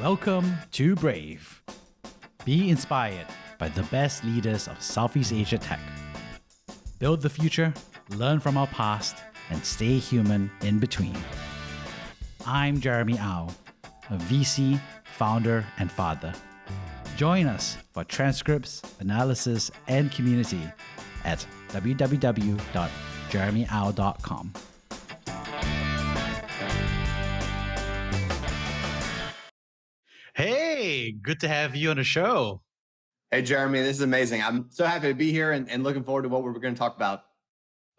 Welcome to Brave. Be inspired by the best leaders of Southeast Asia tech. Build the future, learn from our past, and stay human in between. I'm Jeremy Au, a VC, founder, and father. Join us for transcripts, analysis, and community at www.jeremyau.com. Hey, good to have you on the show. Hey, Jeremy, this is amazing. I'm so happy to be here and looking forward to what we're going to talk about.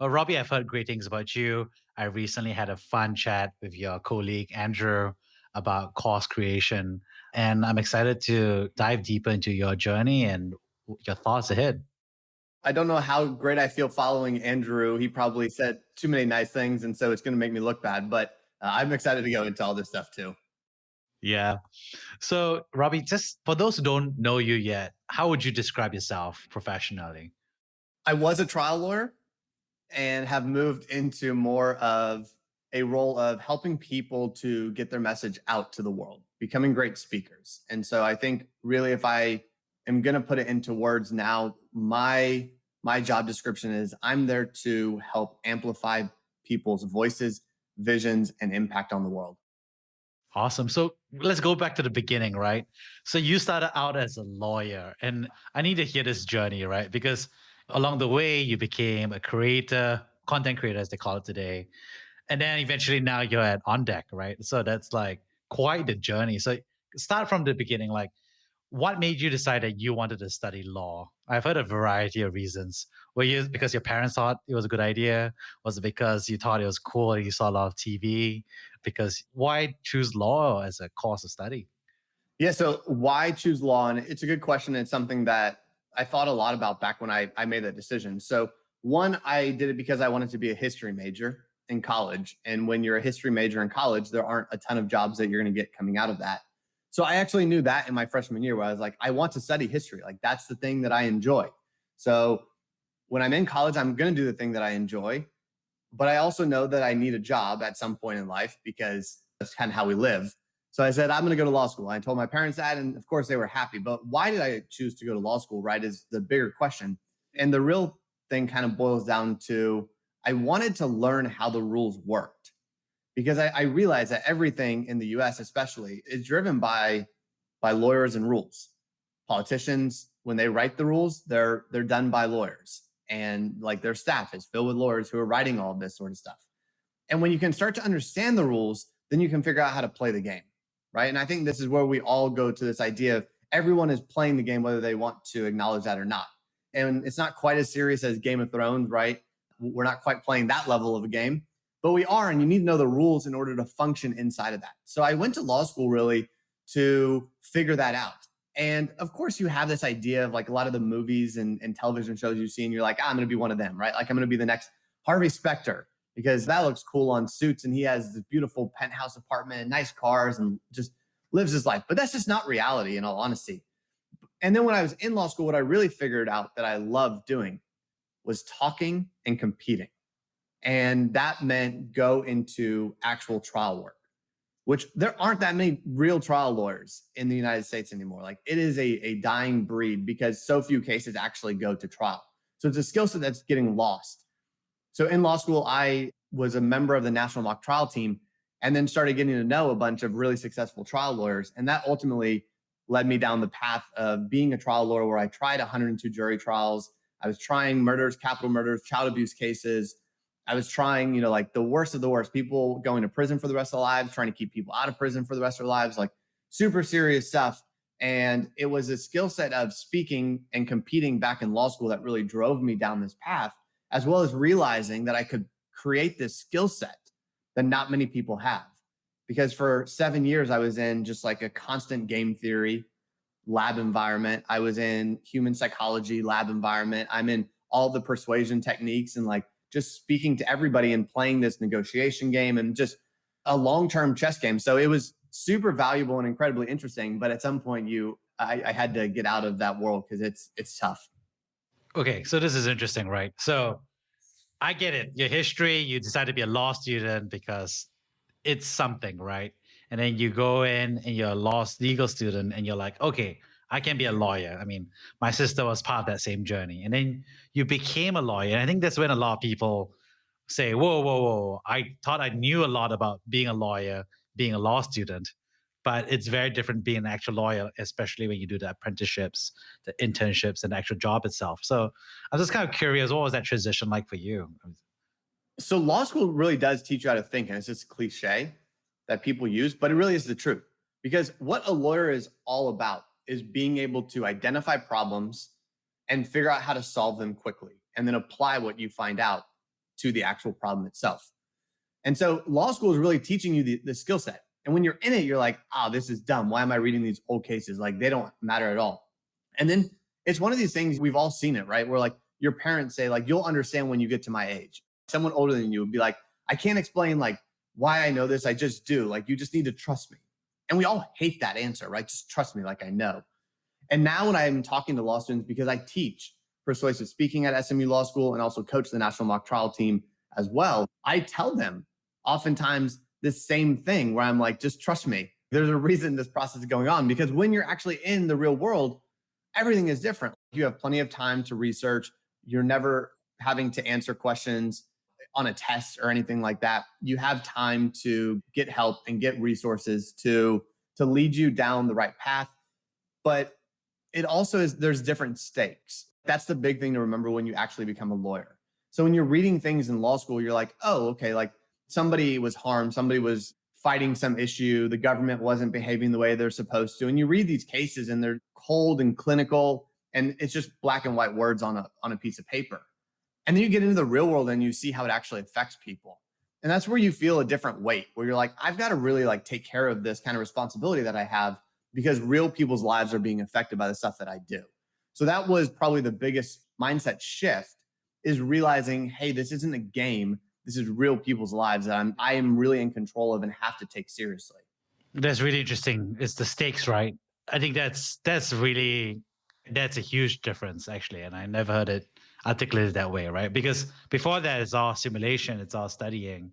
Well, Robbie, I've heard great things about you. I recently had a fun chat with your colleague, Andrew, about course creation. And I'm excited to dive deeper into your journey and your thoughts ahead. I don't know how great I feel following Andrew. He probably said too many nice things, and so it's going to make me look bad. But I'm excited to go into all this stuff too. Yeah. So, Robbie, just for those who don't know you yet, how would you describe yourself professionally? I was a trial lawyer and have moved into more of a role of helping people to get their message out to the world, becoming great speakers. And so I think really if I am going to put it into words now, my job description is I'm there to help amplify people's voices, visions, and impact on the world. Awesome. So let's go back to the beginning, right? So you started out as a lawyer, and I need to hear this journey, right? Because along the way, you became a creator, content creator, as they call it today. And then eventually now you're at On Deck, right? So that's like quite the journey. So start from the beginning, like what made you decide that you wanted to study law? I've heard a variety of reasons. Were you because your parents thought it was a good idea? Was it because you thought it was cool and you saw a lot of TV? Because why choose law as a course of study? Yeah, so why choose law? And it's a good question. It's something that I thought a lot about back when I made that decision. So one, I did it because I wanted to be a history major in college. And when you're a history major in college, there aren't a ton of jobs that you're going to get coming out of that. So I actually knew that in my freshman year where I was like, I want to study history. Like that's the thing that I enjoy. So when I'm in college, I'm going to do the thing that I enjoy. But I also know that I need a job at some point in life because that's kind of how we live. So I said, I'm going to go to law school. I told my parents that, and of course they were happy. But why did I choose to go to law school, right, is the bigger question. And the real thing kind of boils down to I wanted to learn how the rules worked because I realized that everything in the US especially is driven by lawyers and rules. Politicians, when they write the rules, they're done by lawyers. And like their staff is filled with lawyers who are writing all of this sort of stuff. And when you can start to understand the rules, then you can figure out how to play the game, right? And I think this is where we all go to this idea of everyone is playing the game, whether they want to acknowledge that or not. And it's not quite as serious as Game of Thrones, right? We're not quite playing that level of a game, but we are, and you need to know the rules in order to function inside of that. So I went to law school really to figure that out. And of course, you have this idea of like a lot of the movies and television shows you see, and you're like, I'm going to be one of them, right? Like I'm going to be the next Harvey Specter because that looks cool on Suits. And he has this beautiful penthouse apartment, nice cars, and just lives his life. But that's just not reality in all honesty. And then when I was in law school, what I really figured out that I loved doing was talking and competing. And that meant go into actual trial work, which there aren't that many real trial lawyers in the United States anymore. Like it is a dying breed because so few cases actually go to trial. So it's a skill set that's getting lost. So in law school, I was a member of the National Mock Trial Team and then started getting to know a bunch of really successful trial lawyers. And that ultimately led me down the path of being a trial lawyer where I tried 102 jury trials. I was trying murders, capital murders, child abuse cases. I was trying, like the worst of the worst, people going to prison for the rest of their lives, trying to keep people out of prison for the rest of their lives, like super serious stuff. And it was a skill set of speaking and competing back in law school that really drove me down this path, as well as realizing that I could create this skill set that not many people have. Because for 7 years, I was in just like a constant game theory lab environment. I was in human psychology lab environment. I'm in all the persuasion techniques and like just speaking to everybody and playing this negotiation game and just a long-term chess game. So it was super valuable and incredibly interesting. But at some point I had to get out of that world because it's tough. Okay, so this is interesting, right? So I get it. Your history, you decided to be a law student because it's something, right? And then you go in and you're a legal student and you're like, okay, I can be a lawyer. I mean, my sister was part of that same journey. And then you became a lawyer. And I think that's when a lot of people say, whoa, whoa, whoa. I thought I knew a lot about being a lawyer, being a law student, but it's very different being an actual lawyer, especially when you do the apprenticeships, the internships, and the actual job itself. So I was just kind of curious, what was that transition like for you? So law school really does teach you how to think, and it's just cliche that people use, but it really is the truth. Because what a lawyer is all about is being able to identify problems and figure out how to solve them quickly, and then apply what you find out to the actual problem itself. And so law school is really teaching you the skill set. And when you're in it, you're like, oh, this is dumb. Why am I reading these old cases? Like, they don't matter at all. And then it's one of these things, we've all seen it, right? Where like your parents say, like, you'll understand when you get to my age. Someone older than you would be like, I can't explain like why I know this. I just do. Like, you just need to trust me. And we all hate that answer, right? Just trust me like I know. And now when I'm talking to law students, because I teach persuasive speaking at SMU Law School and also coach the national mock trial team as well, I tell them oftentimes this same thing where I'm like, just trust me. There's a reason this process is going on, because when you're actually in the real world, everything is different. You have plenty of time to research. You're never having to answer questions on a test or anything like that. You have time to get help and get resources to lead you down the right path. But it also is, there's different stakes. That's the big thing to remember when you actually become a lawyer. So when you're reading things in law school, you're like, oh, okay, like somebody was harmed, somebody was fighting some issue, the government wasn't behaving the way they're supposed to. And you read these cases and they're cold and clinical, and it's just black and white words on a piece of paper. And then you get into the real world and you see how it actually affects people. And that's where you feel a different weight, where you're like, I've got to really like take care of this kind of responsibility that I have, because real people's lives are being affected by the stuff that I do. So that was probably the biggest mindset shift, is realizing, hey, this isn't a game. This is real people's lives that I am really in control of and have to take seriously. That's really interesting. It's the stakes, right? I think that's a huge difference actually, and I never heard it articulated that way, right? Because before that, it's all simulation, it's all studying,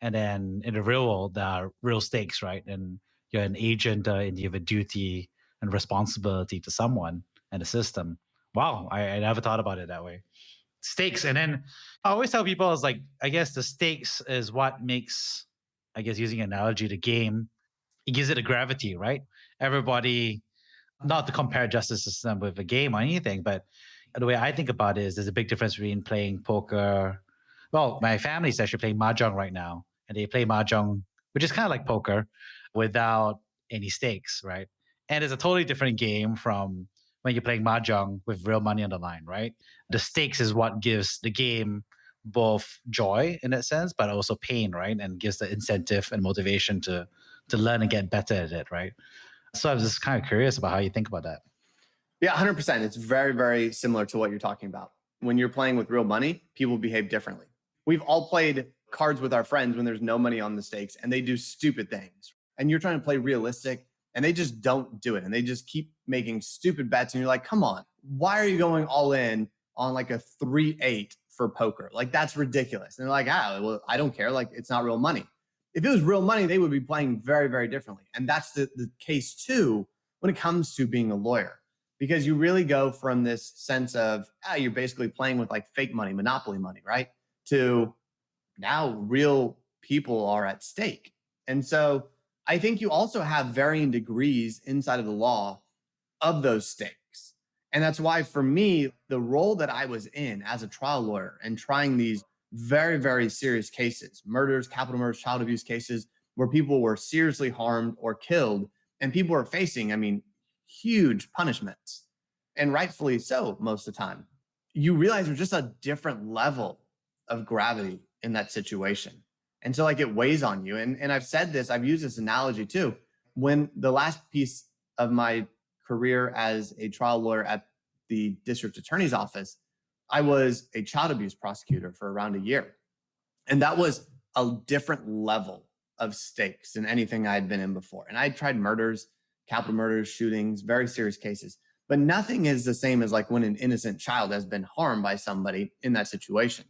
and then in the real world, there are real stakes, right? And you're an agent, and you have a duty and responsibility to someone and a system. Wow, I never thought about it that way. Stakes, and then I always tell people, is like, I guess the stakes is what makes, I guess using an analogy, the game, it gives it a gravity, right? Everybody, not to compare justice system with a game or anything, but the way I think about it is there's a big difference between playing poker. Well, my family's actually playing mahjong right now, and they play mahjong, which is kind of like poker without any stakes, right? And it's a totally different game from when you're playing mahjong with real money on the line, right? The stakes is what gives the game both joy in that sense, but also pain, right? And gives the incentive and motivation to learn and get better at it, right? So I was just kind of curious about how you think about that. Yeah, 100%. It's very, very similar to what you're talking about. When you're playing with real money, people behave differently. We've all played cards with our friends when there's no money on the stakes and they do stupid things. And you're trying to play realistic and they just don't do it. And they just keep making stupid bets. And you're like, come on, why are you going all in on like a 3-8 for poker? Like, that's ridiculous. And they're like, well, I don't care. Like, it's not real money. If it was real money, they would be playing very, very differently. And that's the case too when it comes to being a lawyer. Because you really go from this sense of, you're basically playing with like fake money, monopoly money, right? To now real people are at stake. And so I think you also have varying degrees inside of the law of those stakes. And that's why for me, the role that I was in as a trial lawyer and trying these very, very serious cases, murders, capital murders, child abuse cases, where people were seriously harmed or killed, and people are facing, I mean, huge punishments, and rightfully so most of the time, you realize there's just a different level of gravity in that situation. And so like it weighs on you. And I've said this, I've used this analogy too. When the last piece of my career as a trial lawyer at the district attorney's office, I was a child abuse prosecutor for around a year. And that was a different level of stakes than anything I had been in before. And I had tried murders, capital murders, shootings, very serious cases. But nothing is the same as like when an innocent child has been harmed by somebody in that situation.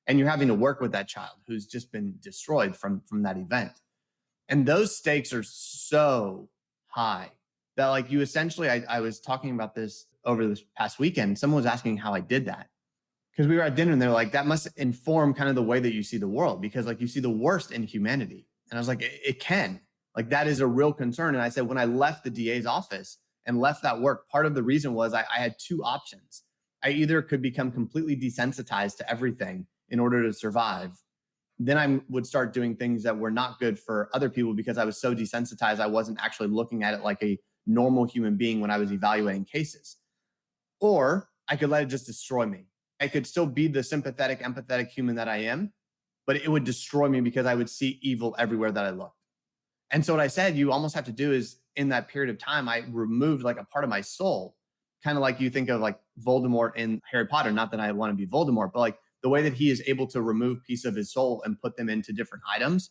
And you're having to work with that child who's just been destroyed from that event. And those stakes are so high that, like, you essentially, I was talking about this over this past weekend. Someone was asking how I did that because we were at dinner and they're like, that must inform kind of the way that you see the world because, like, you see the worst in humanity. And I was like, it can. Like, that is a real concern. And I said, when I left the DA's office and left that work, part of the reason was I had two options. I either could become completely desensitized to everything in order to survive. Then I would start doing things that were not good for other people because I was so desensitized. I wasn't actually looking at it like a normal human being when I was evaluating cases. Or I could let it just destroy me. I could still be the sympathetic, empathetic human that I am, but it would destroy me because I would see evil everywhere that I looked. And so what I said you almost have to do is in that period of time, I removed like a part of my soul, kind of like you think of like Voldemort in Harry Potter. Not that I want to be Voldemort, but like the way that he is able to remove piece of his soul and put them into different items.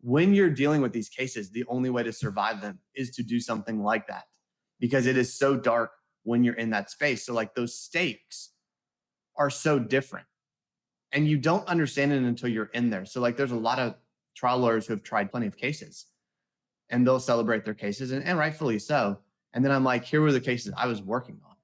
When you're dealing with these cases, the only way to survive them is to do something like that because it is so dark when you're in that space. So like those stakes are so different and you don't understand it until you're in there. So like there's a lot of trial lawyers who have tried plenty of cases and they'll celebrate their cases and rightfully so. And then I'm like, here were the cases I was working on.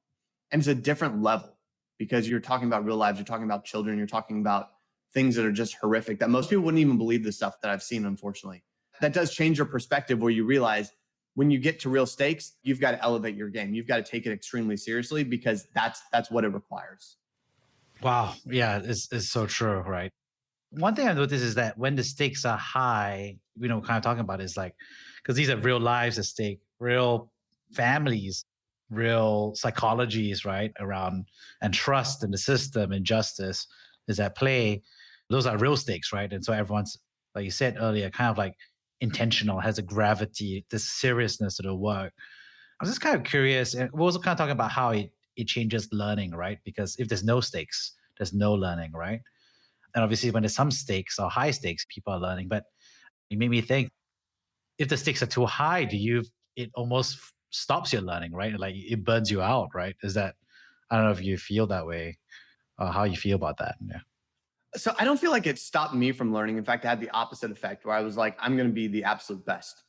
And it's a different level because you're talking about real lives, you're talking about children, you're talking about things that are just horrific that most people wouldn't even believe the stuff that I've seen, unfortunately. That does change your perspective where you realize when you get to real stakes, you've got to elevate your game. You've got to take it extremely seriously because that's what it requires. Wow. Yeah, it's so true, right? One thing I noticed is that when the stakes are high, kind of talking about is like, because these are real lives at stake, real families, real psychologies, right? Around and trust in the system and justice is at play. Those are real stakes, right? And so everyone's, like you said earlier, kind of like intentional, has a gravity, this seriousness to the work. I was just kind of curious, and we're also kind of talking about how it changes learning, right? Because if there's no stakes, there's no learning, right? And obviously, when there's some stakes or high stakes, people are learning. But it made me think if the stakes are too high, it almost stops your learning, right? Like it burns you out, right? Is that, I don't know if you feel that way or how you feel about that. Yeah. So I don't feel like it stopped me from learning. In fact, it had the opposite effect where I was like, I'm going to be the absolute best.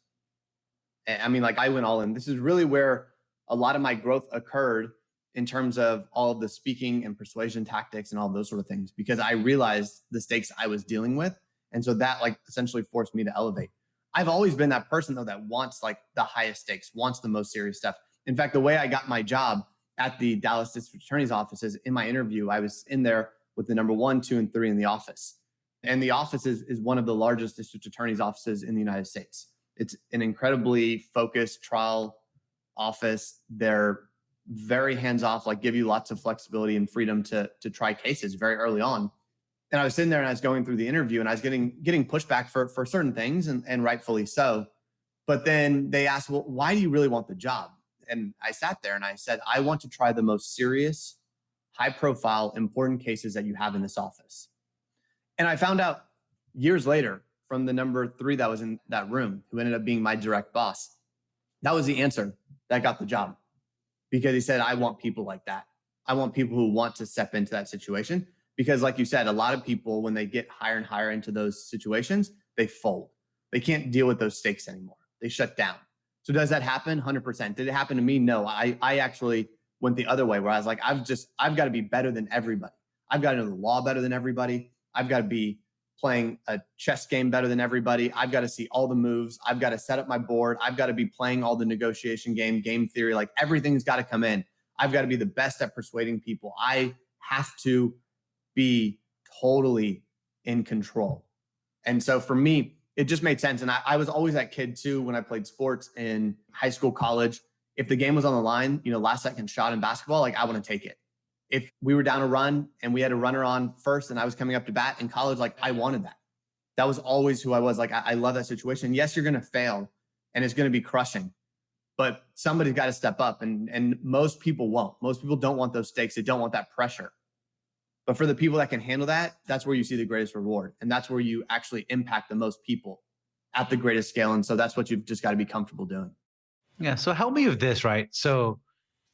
I mean, like I went all in. This is really where a lot of my growth occurred in terms of all of the speaking and persuasion tactics and all those sort of things, because I realized the stakes I was dealing with. And so that like essentially forced me to elevate. I've always been that person though that wants like the highest stakes, wants the most serious stuff. In fact, the way I got my job at the Dallas District Attorney's office is in my interview, I was in there with the number 1, 2, and 3 in the office. And the office is one of the largest district attorney's offices in the United States. It's an incredibly focused trial office. They're very hands off, like give you lots of flexibility and freedom to try cases very early on. And I was sitting there and I was going through the interview and I was getting pushback for certain things and rightfully so. But then they asked, well, why do you really want the job? And I sat there and I said, I want to try the most serious, high profile, important cases that you have in this office. And I found out years later from the number 3 that was in that room, who ended up being my direct boss, that was the answer that got the job. Because he said, I want people like that. I want people who want to step into that situation. Because like you said, a lot of people, when they get higher and higher into those situations, they fold. They can't deal with those stakes anymore. They shut down. So does that happen? 100%. Did it happen to me? No. I actually went the other way where I was like, I've got to be better than everybody. I've got to know the law better than everybody. I've got to be playing a chess game better than everybody. I've got to see all the moves. I've got to set up my board. I've got to be playing all the negotiation game theory. Like everything's got to come in. I've got to be the best at persuading people. I have to be totally in control. And so for me, it just made sense. And I was always that kid too when I played sports in high school, college. If the game was on the line, last second shot in basketball, like I want to take it. If we were down a run and we had a runner on first and I was coming up to bat in college, like I wanted that. That was always who I was. Like I love that situation. Yes, you're going to fail and it's going to be crushing, but somebody's got to step up and most people won't. Most people don't want those stakes. They don't want that pressure. But for the people that can handle that, that's where you see the greatest reward. And that's where you actually impact the most people at the greatest scale. And so that's what you've just got to be comfortable doing. Yeah. So help me with this, right? So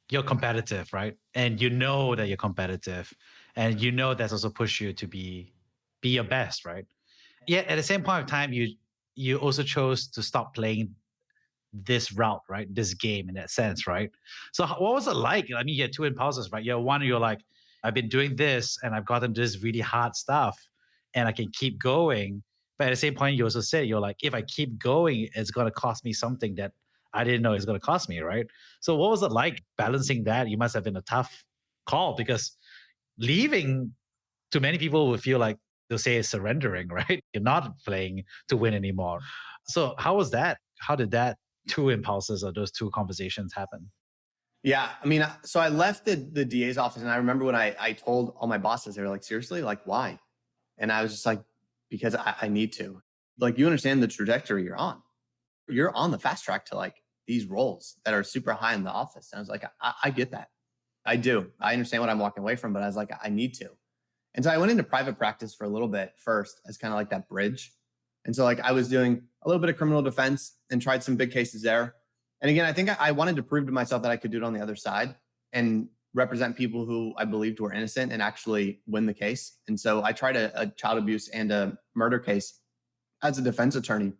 you're competitive, right? And you know that you're competitive and that's also push you to be your best, right? Yet at the same point of time, you also chose to stop playing this route, right? This game in that sense, right? So what was it like? I mean, you had two impulses, right? One, you're like, I've been doing this and I've gotten this really hard stuff and I can keep going. But at the same point, you also said, you're like, if I keep going, it's going to cost me something that I didn't know it's going to cost me, right? So what was it like balancing that? You must have been a tough call because leaving, to many people would feel like they'll say it's surrendering, right? You're not playing to win anymore. So how was that? How did that two impulses or those two conversations happen? Yeah. I mean, so I left the DA's office and I remember when I told all my bosses, they were like, seriously, like why? And I was just like, because I need to. Like, you understand the trajectory you're on. You're on the fast track to like these roles that are super high in the office. And I was like, I get that. I do. I understand what I'm walking away from, but I was like, I need to. And so I went into private practice for a little bit first as kind of like that bridge. And so like I was doing a little bit of criminal defense and tried some big cases there. And again, I think I wanted to prove to myself that I could do it on the other side and represent people who I believed were innocent and actually win the case. And so I tried a child abuse and a murder case as a defense attorney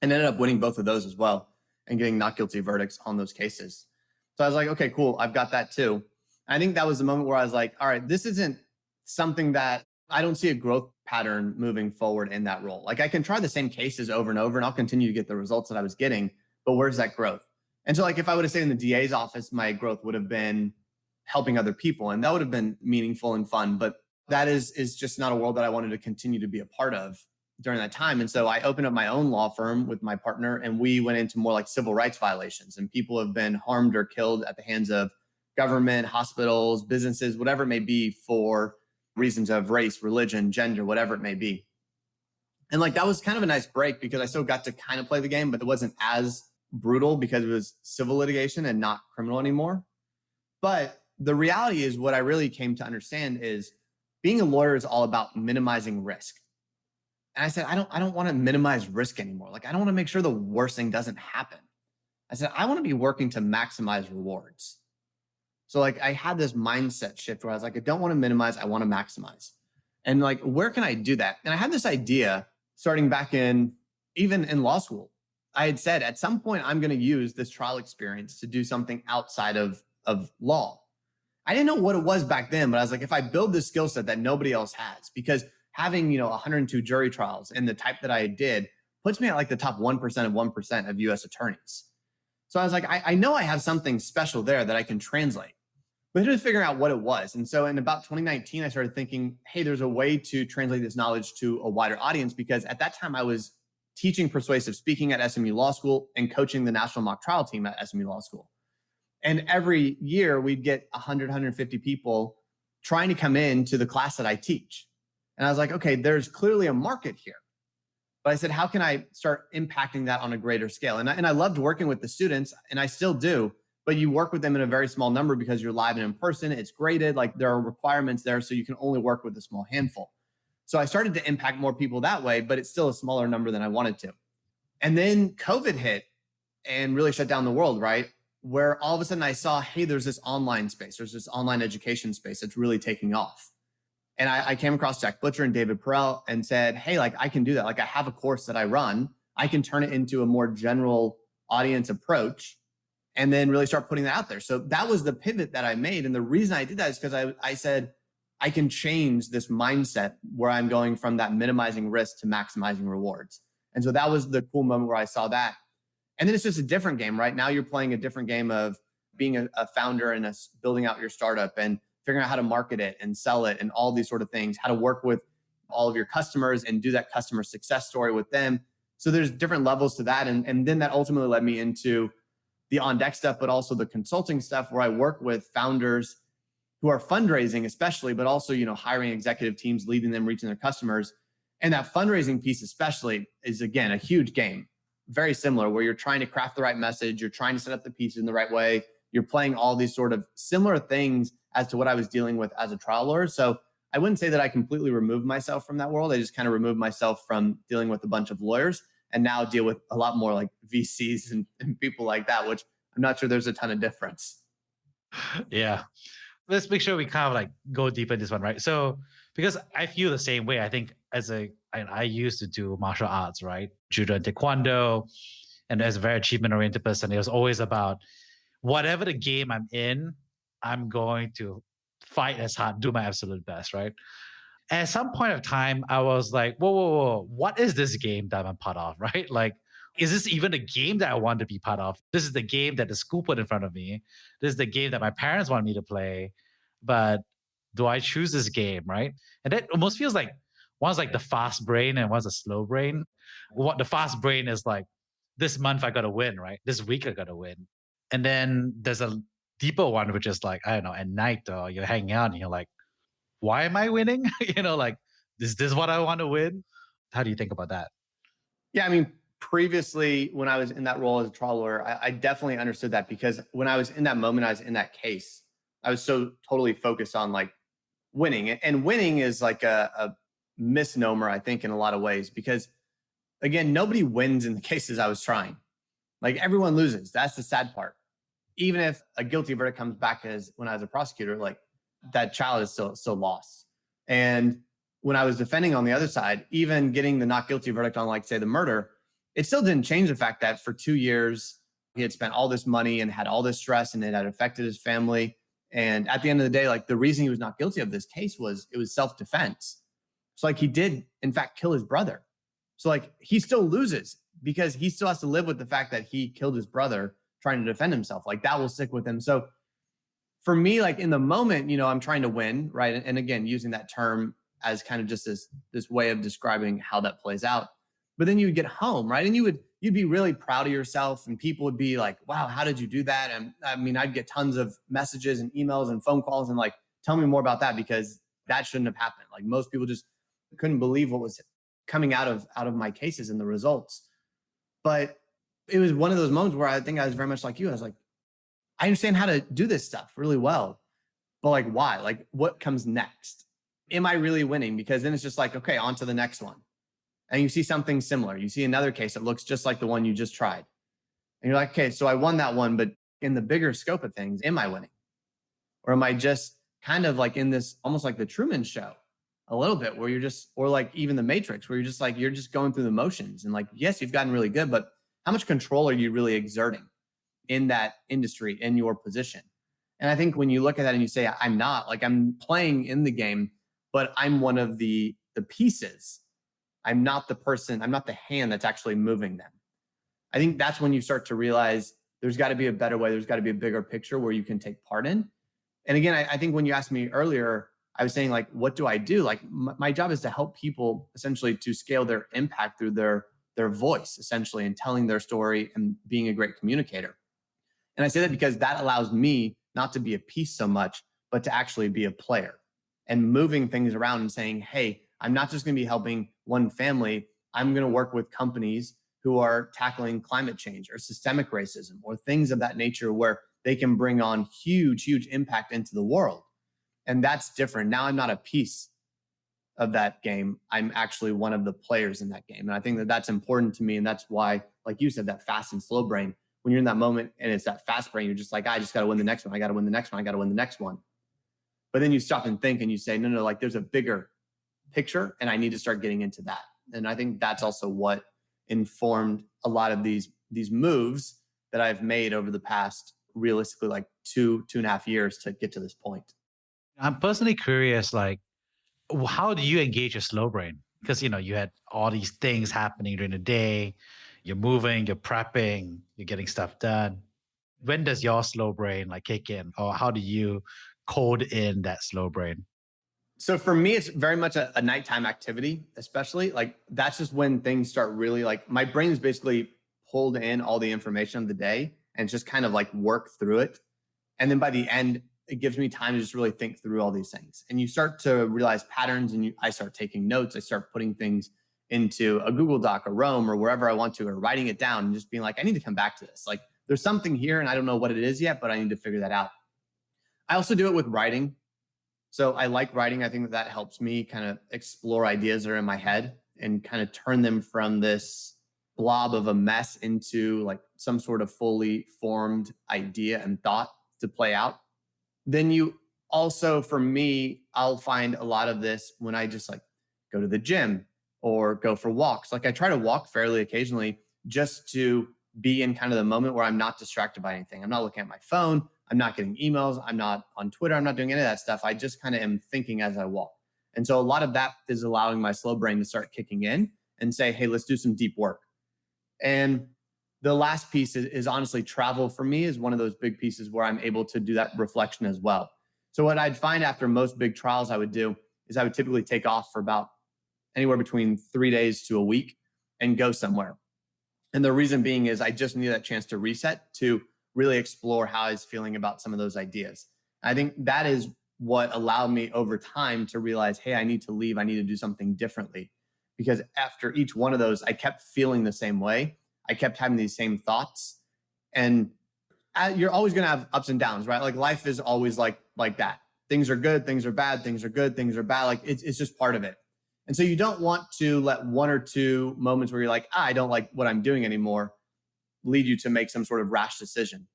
and ended up winning both of those as well and getting not guilty verdicts on those cases. So I was like, okay, cool. I've got that too. I think that was the moment where I was like, all right, this isn't something that I don't see a growth pattern moving forward in that role. Like I can try the same cases over and over and I'll continue to get the results that I was getting, but where's that growth? And so like if I would have stayed in the DA's office, my growth would have been helping other people and that would have been meaningful and fun, but that is just not a world that I wanted to continue to be a part of during that time. And so I opened up my own law firm with my partner and we went into more like civil rights violations and people have been harmed or killed at the hands of government, hospitals, businesses, whatever it may be for reasons of race, religion, gender, whatever it may be. And like that was kind of a nice break because I still got to kind of play the game, but it wasn't as brutal because it was civil litigation and not criminal anymore. But the reality is what I really came to understand is being a lawyer is all about minimizing risk. And I said, I don't want to minimize risk anymore. Like I don't want to make sure the worst thing doesn't happen. I said, I want to be working to maximize rewards. So like I had this mindset shift where I was like, I don't want to minimize, I want to maximize. And like, where can I do that? And I had this idea starting back even in law school. I had said at some point I'm going to use this trial experience to do something outside of law. I didn't know what it was back then, but I was like, if I build this skill set that nobody else has, because having, 102 jury trials and the type that I did puts me at like the top 1% of 1% of US attorneys. So I was like, I know I have something special there that I can translate. But just figuring out what it was. And so in about 2019, I started thinking, hey, there's a way to translate this knowledge to a wider audience because at that time I was teaching persuasive speaking at SMU Law School and coaching the national mock trial team at SMU Law School. And every year we'd get 100, 150 people trying to come into the class that I teach. And I was like, okay, there's clearly a market here. But I said, how can I start impacting that on a greater scale? And I loved working with the students, and I still do, but you work with them in a very small number because you're live and in person. It's graded, like there are requirements there, so you can only work with a small handful. So I started to impact more people that way, but it's still a smaller number than I wanted to. And then COVID hit and really shut down the world, right? Where all of a sudden I saw, hey, there's this online space, there's this online education space that's really taking off. And I came across Jack Butcher and David Perel and said, hey, like I can do that. Like I have a course that I run. I can turn it into a more general audience approach and then really start putting that out there. So that was the pivot that I made. And the reason I did that is because I said, I can change this mindset where I'm going from that minimizing risk to maximizing rewards. And so that was the cool moment where I saw that. And then it's just a different game, right? Now you're playing a different game of being a founder and building out your startup and figuring out how to market it and sell it and all these sort of things, how to work with all of your customers and do that customer success story with them. So there's different levels to that. And then that ultimately led me into the on deck stuff, but also the consulting stuff where I work with founders who are fundraising, especially, but also, hiring executive teams, leading them, reaching their customers. And that fundraising piece, especially, is again, a huge game. Very similar, where you're trying to craft the right message. You're trying to set up the pieces in the right way. You're playing all these sort of similar things as to what I was dealing with as a trial lawyer. So I wouldn't say that I completely removed myself from that world. I just kind of removed myself from dealing with a bunch of lawyers and now deal with a lot more like VCs and people like that, which I'm not sure there's a ton of difference. Yeah. Let's make sure we kind of like go deeper in this one, right? So Because I feel the same way. I think I used to do martial arts, right? Judo and taekwondo. And as a very achievement oriented person, it was always about whatever the game I'm in, I'm going to fight as hard, do my absolute best, right? At some point of time, I was like, whoa, whoa, whoa, what is this game that I'm part of, right? Like, is this even a game that I want to be part of? This is the game that the school put in front of me. This is the game that my parents want me to play. But do I choose this game, right? And that almost feels like one's like the fast brain and one's a slow brain. What the fast brain is like, this month I got to win, right? This week I got to win. And then there's a deeper one, which is like, I don't know, at night or you're hanging out and you're like, why am I winning? Like, is this what I want to win? How do you think about that? Yeah, I mean, previously when I was in that role as a trial lawyer, I definitely understood that because when I was in that moment, I was in that case, I was so totally focused on like winning. And winning is like a misnomer, I think, in a lot of ways, because again, nobody wins in the cases I was trying. Like everyone loses. That's the sad part. Even if a guilty verdict comes back as when I was a prosecutor, like that child is still lost. And when I was defending on the other side, even getting the not guilty verdict on, like, say, the murder, it still didn't change the fact that for 2 years he had spent all this money and had all this stress, and it had affected his family. And at the end of the day, like the reason he was not guilty of this case was it was self-defense. So like he did in fact kill his brother. So like he still loses because he still has to live with the fact that he killed his brother trying to defend himself. Like that will stick with him. So for me, like in the moment, I'm trying to win, right? And again, using that term as kind of just this way of describing how that plays out. But then you would get home, right? And you'd be really proud of yourself, and people would be like, wow, how did you do that? And I mean, I'd get tons of messages and emails and phone calls and like, tell me more about that, because that shouldn't have happened. Like most people just couldn't believe what was coming out of my cases and the results. But it was one of those moments where I think I was very much like you. I was like, I understand how to do this stuff really well, but like, why? Like, what comes next? Am I really winning? Because then it's just like, okay, on to the next one. And you see something similar. You see another case that looks just like the one you just tried. And you're like, okay, so I won that one, but in the bigger scope of things, am I winning? Or am I just kind of like in this almost like the Truman Show a little bit, where you're just, or like even the Matrix, where you're just going through the motions, and like, yes, you've gotten really good, but how much control are you really exerting in that industry, in your position? And I think when you look at that and you say, I'm not, like, I'm playing in the game, but I'm one of the pieces. I'm not the person, I'm not the hand that's actually moving them. I think that's when you start to realize there's got to be a better way. There's got to be a bigger picture where you can take part in. And again, I think when you asked me earlier, I was saying, like, what do I do? Like, my job is to help people essentially to scale their impact through their voice, essentially, and telling their story and being a great communicator. And I say that because that allows me not to be a piece so much, but to actually be a player and moving things around and saying, hey, I'm not just going to be helping one family. I'm going to work with companies who are tackling climate change or systemic racism or things of that nature, where they can bring on huge, huge impact into the world. And that's different. Now I'm not a piece of that game. I'm actually one of the players in that game. And I think that that's important to me. And that's why, like you said, that fast and slow brain, when you're in that moment and it's that fast brain, you're just like, I just got to win the next one. I got to win the next one. I got to win the next one. But then you stop and think and you say, no, like there's a bigger picture and I need to start getting into that. And I think that's also what informed a lot of these moves that I've made over the past, realistically, like 2.5 years to get to this point. I'm personally curious, like, how do you engage your slow brain? Because you had all these things happening during the day. You're moving, you're prepping, you're getting stuff done. When does your slow brain like kick in, or how do you code in that slow brain? So for me, it's very much a nighttime activity, especially like that's just when things start really, like, my brain is basically pulled in all the information of the day and just kind of like work through it. And then by the end, it gives me time to just really think through all these things. And you start to realize patterns, and I start taking notes. I start putting things into a Google Doc or Rome or wherever I want to, or writing it down and just being like, I need to come back to this. Like there's something here and I don't know what it is yet, but I need to figure that out. I also do it with writing. So I like writing. I think that helps me kind of explore ideas that are in my head and kind of turn them from this blob of a mess into like some sort of fully formed idea and thought to play out. Then you Also for me, I'll find a lot of this when I just like go to the gym or go for walks. Like I try to walk fairly occasionally just to be in kind of the moment where I'm not distracted by anything. I'm not looking at my phone. I'm not getting emails. I'm not on Twitter. I'm not doing any of that stuff. I just kind of am thinking as I walk. And so a lot of that is allowing my slow brain to start kicking in and say, hey, let's do some deep work. And the last piece is honestly travel for me is one of those big pieces where I'm able to do that reflection as well. So what I'd find after most big trials I would do is I would typically take off for about anywhere between 3 days to a week and go somewhere. And the reason being is I just need that chance to reset, to really explore how I was feeling about some of those ideas. I think that is what allowed me over time to realize, hey, I need to leave. I need to do something differently. Because after each one of those, I kept feeling the same way. I kept having these same thoughts. And you're always going to have ups and downs, right? Like life is always like that. Things are good, things are bad, things are good, things are bad. Like it's just part of it. And so you don't want to let one or two moments where you're like, I don't like what I'm doing anymore, lead you to make some sort of rash decision.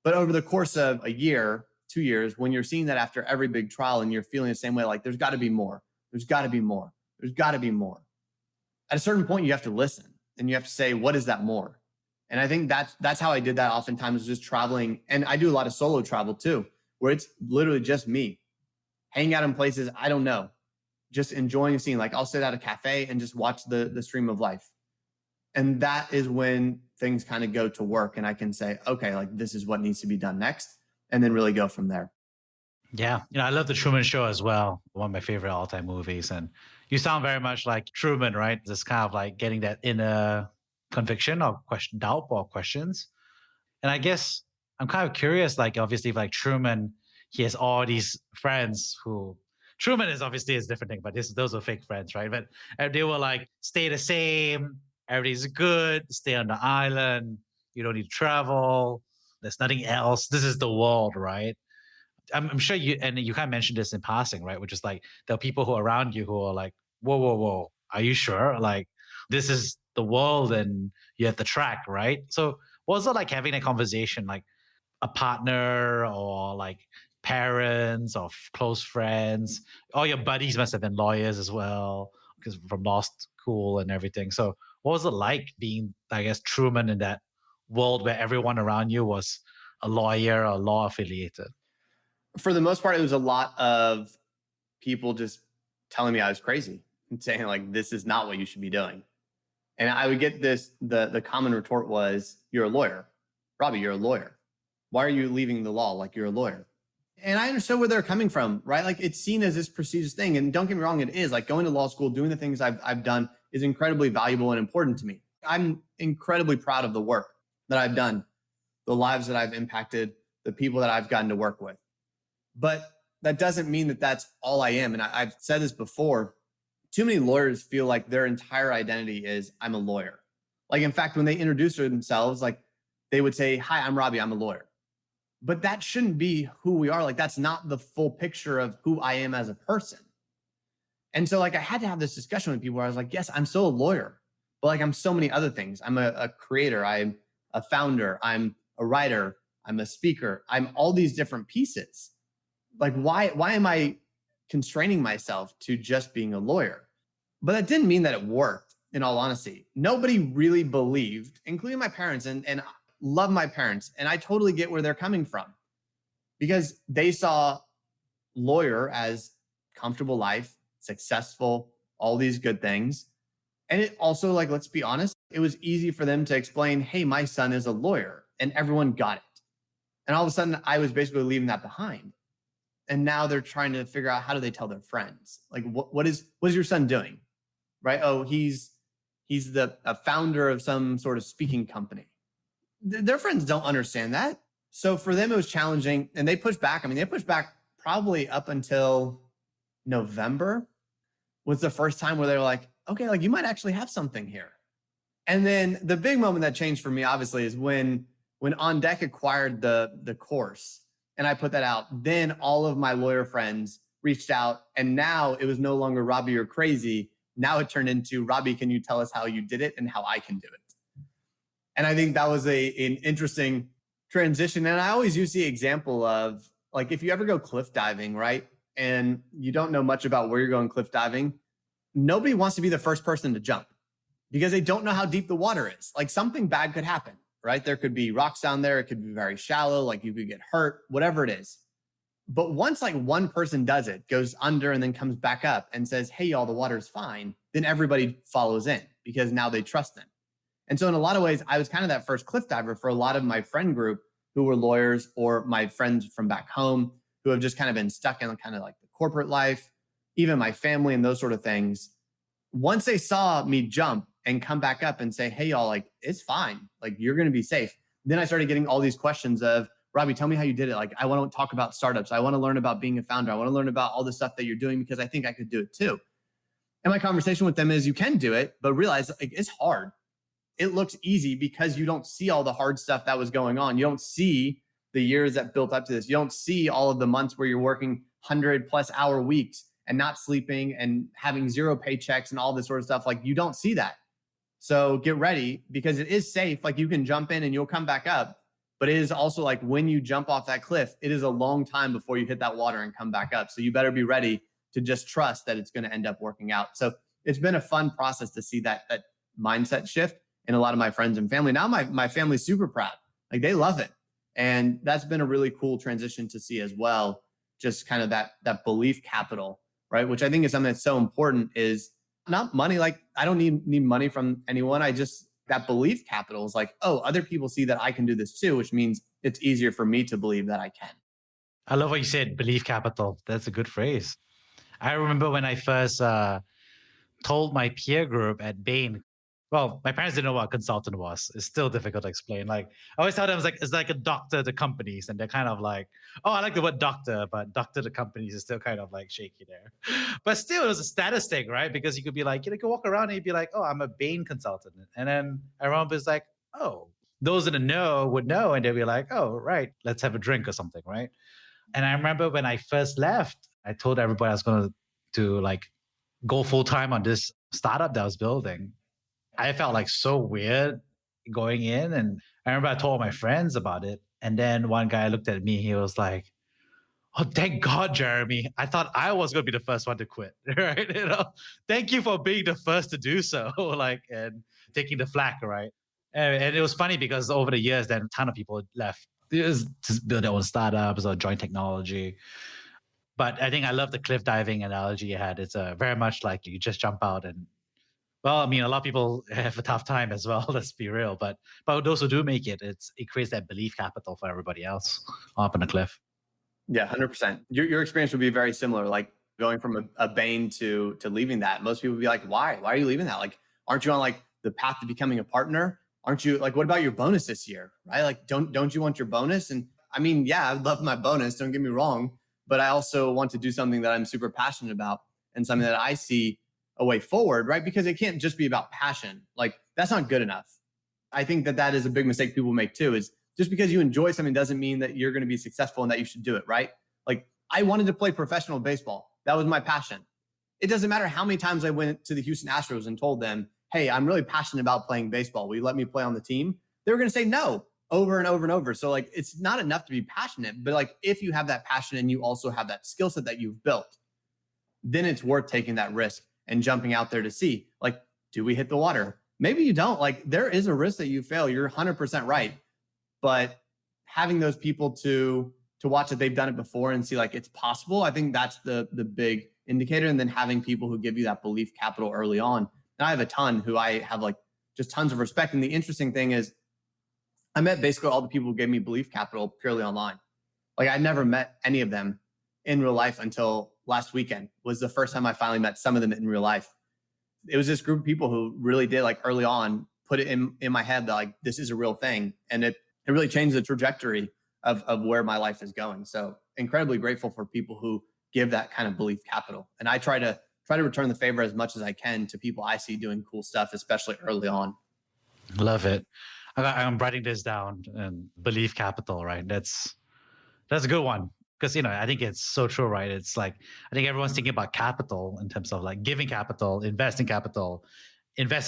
But over the course of a year, 2 years, when you're seeing that after every big trial and you're feeling the same way, like there's got to be more, there's got to be more, there's got to be more. At a certain point, you have to listen and you have to say, what is that more? And I think that's how I did that oftentimes, just traveling. And I do a lot of solo travel too, where it's literally just me hanging out in places I don't know, just enjoying seeing. Like I'll sit at a cafe and just watch the stream of life. And that is when things kind of go to work and I can say, okay, like this is what needs to be done next, and then really go from there. Yeah. I love the Truman Show as well. One of my favorite all-time movies. And you sound very much like Truman, right? Just kind of like getting that inner conviction or question, doubt or questions. And I guess I'm kind of curious, like obviously like Truman, he has all these friends who Truman is obviously a different thing, but those are fake friends, right? But they will like stay the same, everything's good, stay on the island, you don't need to travel, there's nothing else. This is the world, right? I'm sure you, and you kind of mentioned this in passing, right? Which is like there are people who are around you who are like, whoa, whoa, whoa, are you sure? Like this is the world and you have the track, right? So what was it like having a conversation, like a partner or like parents or close friends? All your buddies must have been lawyers as well, because from law school and everything. So what was it like being, I guess, Truman in that world where everyone around you was a lawyer or law affiliated? For the most part, it was a lot of people just telling me I was crazy and saying like, this is not what you should be doing. And I would get this, the common retort was, you're a lawyer. Robbie, you're a lawyer. Why are you leaving the law? Like you're a lawyer. And I understood where they're coming from, right? Like it's seen as this prestigious thing. And don't get me wrong, it is. Like going to law school, doing the things I've done is incredibly valuable and important to me. I'm incredibly proud of the work that I've done, the lives that I've impacted, the people that I've gotten to work with. But that doesn't mean that that's all I am. And I've said this before. Too many lawyers feel like their entire identity is I'm a lawyer. Like, in fact, when they introduce themselves, like they would say, hi, I'm Robbie, I'm a lawyer. But that shouldn't be who we are. Like, that's not the full picture of who I am as a person. And so, like, I had to have this discussion with people where I was like, yes, I'm still a lawyer, but like, I'm so many other things. I'm a creator, I'm a founder, I'm a writer, I'm a speaker, I'm all these different pieces. Like, why am I constraining myself to just being a lawyer? But that didn't mean that it worked, in all honesty. Nobody really believed, including my parents, and love my parents. And I totally get where they're coming from because they saw lawyer as comfortable life, successful, all these good things. And it also, like, let's be honest, it was easy for them to explain, hey, my son is a lawyer, and everyone got it. And all of a sudden, I was basically leaving that behind. And now they're trying to figure out, how do they tell their friends? Like, what is your son doing? Right? Oh, he's a founder of some sort of speaking company. Their friends don't understand that. So for them, it was challenging, and they pushed back. I mean, they pushed back probably up until November was the first time where they were like, okay, like you might actually have something here. And then the big moment that changed for me, obviously, is when On Deck acquired the course and I put that out. Then all of my lawyer friends reached out, and now it was no longer Robbie, you're crazy. Now it turned into, Robbie, can you tell us how you did it and how I can do it? And I think that was an interesting transition. And I always use the example of Like if you ever go cliff diving, right? And you don't know much about where you're going cliff diving, nobody wants to be the first person to jump because they don't know how deep the water is. Like something bad could happen, right? There could be rocks down there. It could be very shallow. Like you could get hurt, whatever it is. But once like one person does it, goes under and then comes back up and says, hey, y'all, the water's fine, then everybody follows in because now they trust them. And so in a lot of ways, I was kind of that first cliff diver for a lot of my friend group who were lawyers or my friends from back home who have just kind of been stuck in kind of like the corporate life, even my family and those sort of things. Once they saw me jump and come back up and say, hey, y'all, like, it's fine. Like, you're going to be safe. Then I started getting all these questions of, Robbie, tell me how you did it. Like, I want to talk about startups. I want to learn about being a founder. I want to learn about all the stuff that you're doing because I think I could do it too. And my conversation with them is you can do it, but realize like it's hard. It looks easy because you don't see all the hard stuff that was going on. You don't see the years that built up to this. You don't see all of the months where you're working 100+ hour weeks and not sleeping and having zero paychecks and all this sort of stuff. Like you don't see that. So get ready because it is safe. Like you can jump in and you'll come back up. But it is also like when you jump off that cliff, it is a long time before you hit that water and come back up. So you better be ready to just trust that it's going to end up working out. So it's been a fun process to see that mindset shift in a lot of my friends and family. Now my family's super proud. Like they love it. And that's been a really cool transition to see as well. Just kind of that belief capital, right? Which I think is something that's so important is not money. Like I don't need money from anyone. That belief capital is like, oh, other people see that I can do this too, which means it's easier for me to believe that I can. I love what you said, belief capital. That's a good phrase. I remember when I first told my peer group at Bain, well, my parents didn't know what a consultant was. It's still difficult to explain. Like I always tell them it's like a doctor to companies, and they're kind of like, oh, I like the word doctor, but doctor to companies is still kind of like shaky there. But still, it was a status thing, right? Because you could be like, you could walk around and you'd be like, oh, I'm a Bain consultant, and then everyone was like, oh, those in the know would know, and they'd be like, oh, right, let's have a drink or something, right? And I remember when I first left, I told everybody I was going to like go full time on this startup that I was building. I felt like so weird going in. And I remember I told my friends about it. And then one guy looked at me, he was like, oh, thank God, Jeremy. I thought I was going to be the first one to quit, right? Thank you for being the first to do so, like, and taking the flak, right? And it was funny because over the years, then a ton of people left to build their own startups or join technology. But I think I love the cliff diving analogy you had. It's very much like you just jump out and, well, I mean, a lot of people have a tough time as well. Let's be real. But those who do make it, it creates that belief capital for everybody else up on the cliff. Yeah, 100%. Your experience would be very similar. Like going from a Bain to leaving that. Most people would be like, why? Why are you leaving that? Like, aren't you on like the path to becoming a partner? Aren't you like, what about your bonus this year? Right? Like, don't you want your bonus? And I mean, yeah, I love my bonus. Don't get me wrong. But I also want to do something that I'm super passionate about and something that I see a way forward, right? Because it can't just be about passion. Like that's not good enough. I think that is a big mistake people make too, is just because you enjoy something doesn't mean that you're going to be successful and that you should do it, right? Like I wanted to play professional baseball. That was my passion. It doesn't matter how many times I went to the Houston Astros and told them, hey, I'm really passionate about playing baseball. Will you let me play on the team? They were going to say no over and over and over. So like, it's not enough to be passionate, but like if you have that passion and you also have that skill set that you've built, then it's worth taking that risk and jumping out there to see, like, do we hit the water? Maybe you don't. Like there is a risk that you fail. You're 100% right. But having those people to watch that they've done it before and see like it's possible, I think that's the big indicator. And then having people who give you that belief capital early on. And I have a ton who I have like just tons of respect. And the interesting thing is I met basically all the people who gave me belief capital purely online. Like I never met any of them in real life until last weekend was the first time I finally met some of them in real life. It was this group of people who really did like early on put it in my head that like this is a real thing. And it really changed the trajectory of where my life is going. So incredibly grateful for people who give that kind of belief capital. And I try to return the favor as much as I can to people I see doing cool stuff, especially early on. Love it. I'm writing this down, and belief capital, right? That's a good one. Because, I think it's so true, right? It's like, I think everyone's thinking about capital in terms of like giving capital, investing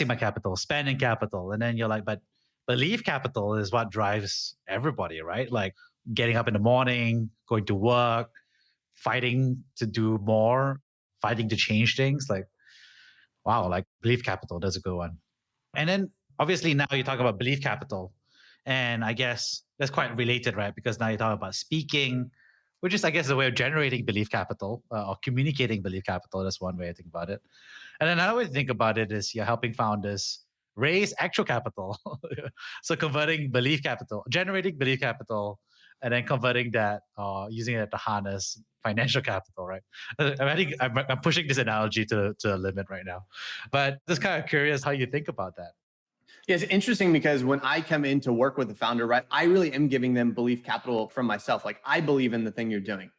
my capital, spending capital. And then you're like, but belief capital is what drives everybody, right? Like getting up in the morning, going to work, fighting to do more, fighting to change things. Like, wow, like belief capital, that's a good one. And then obviously now you talk about belief capital. And I guess that's quite related, right? Because now you talk about speaking, which is, I guess, a way of generating belief capital or communicating belief capital. That's one way I think about it. And then another way to think about it is you're helping founders raise actual capital. So converting belief capital, generating belief capital, and then converting that, using it to harness financial capital, right? I think I'm pushing this analogy to a limit right now. But just kind of curious how you think about that. Yeah, it's interesting because when I come in to work with a founder, right, I really am giving them belief capital from myself. Like I believe in the thing you're doing,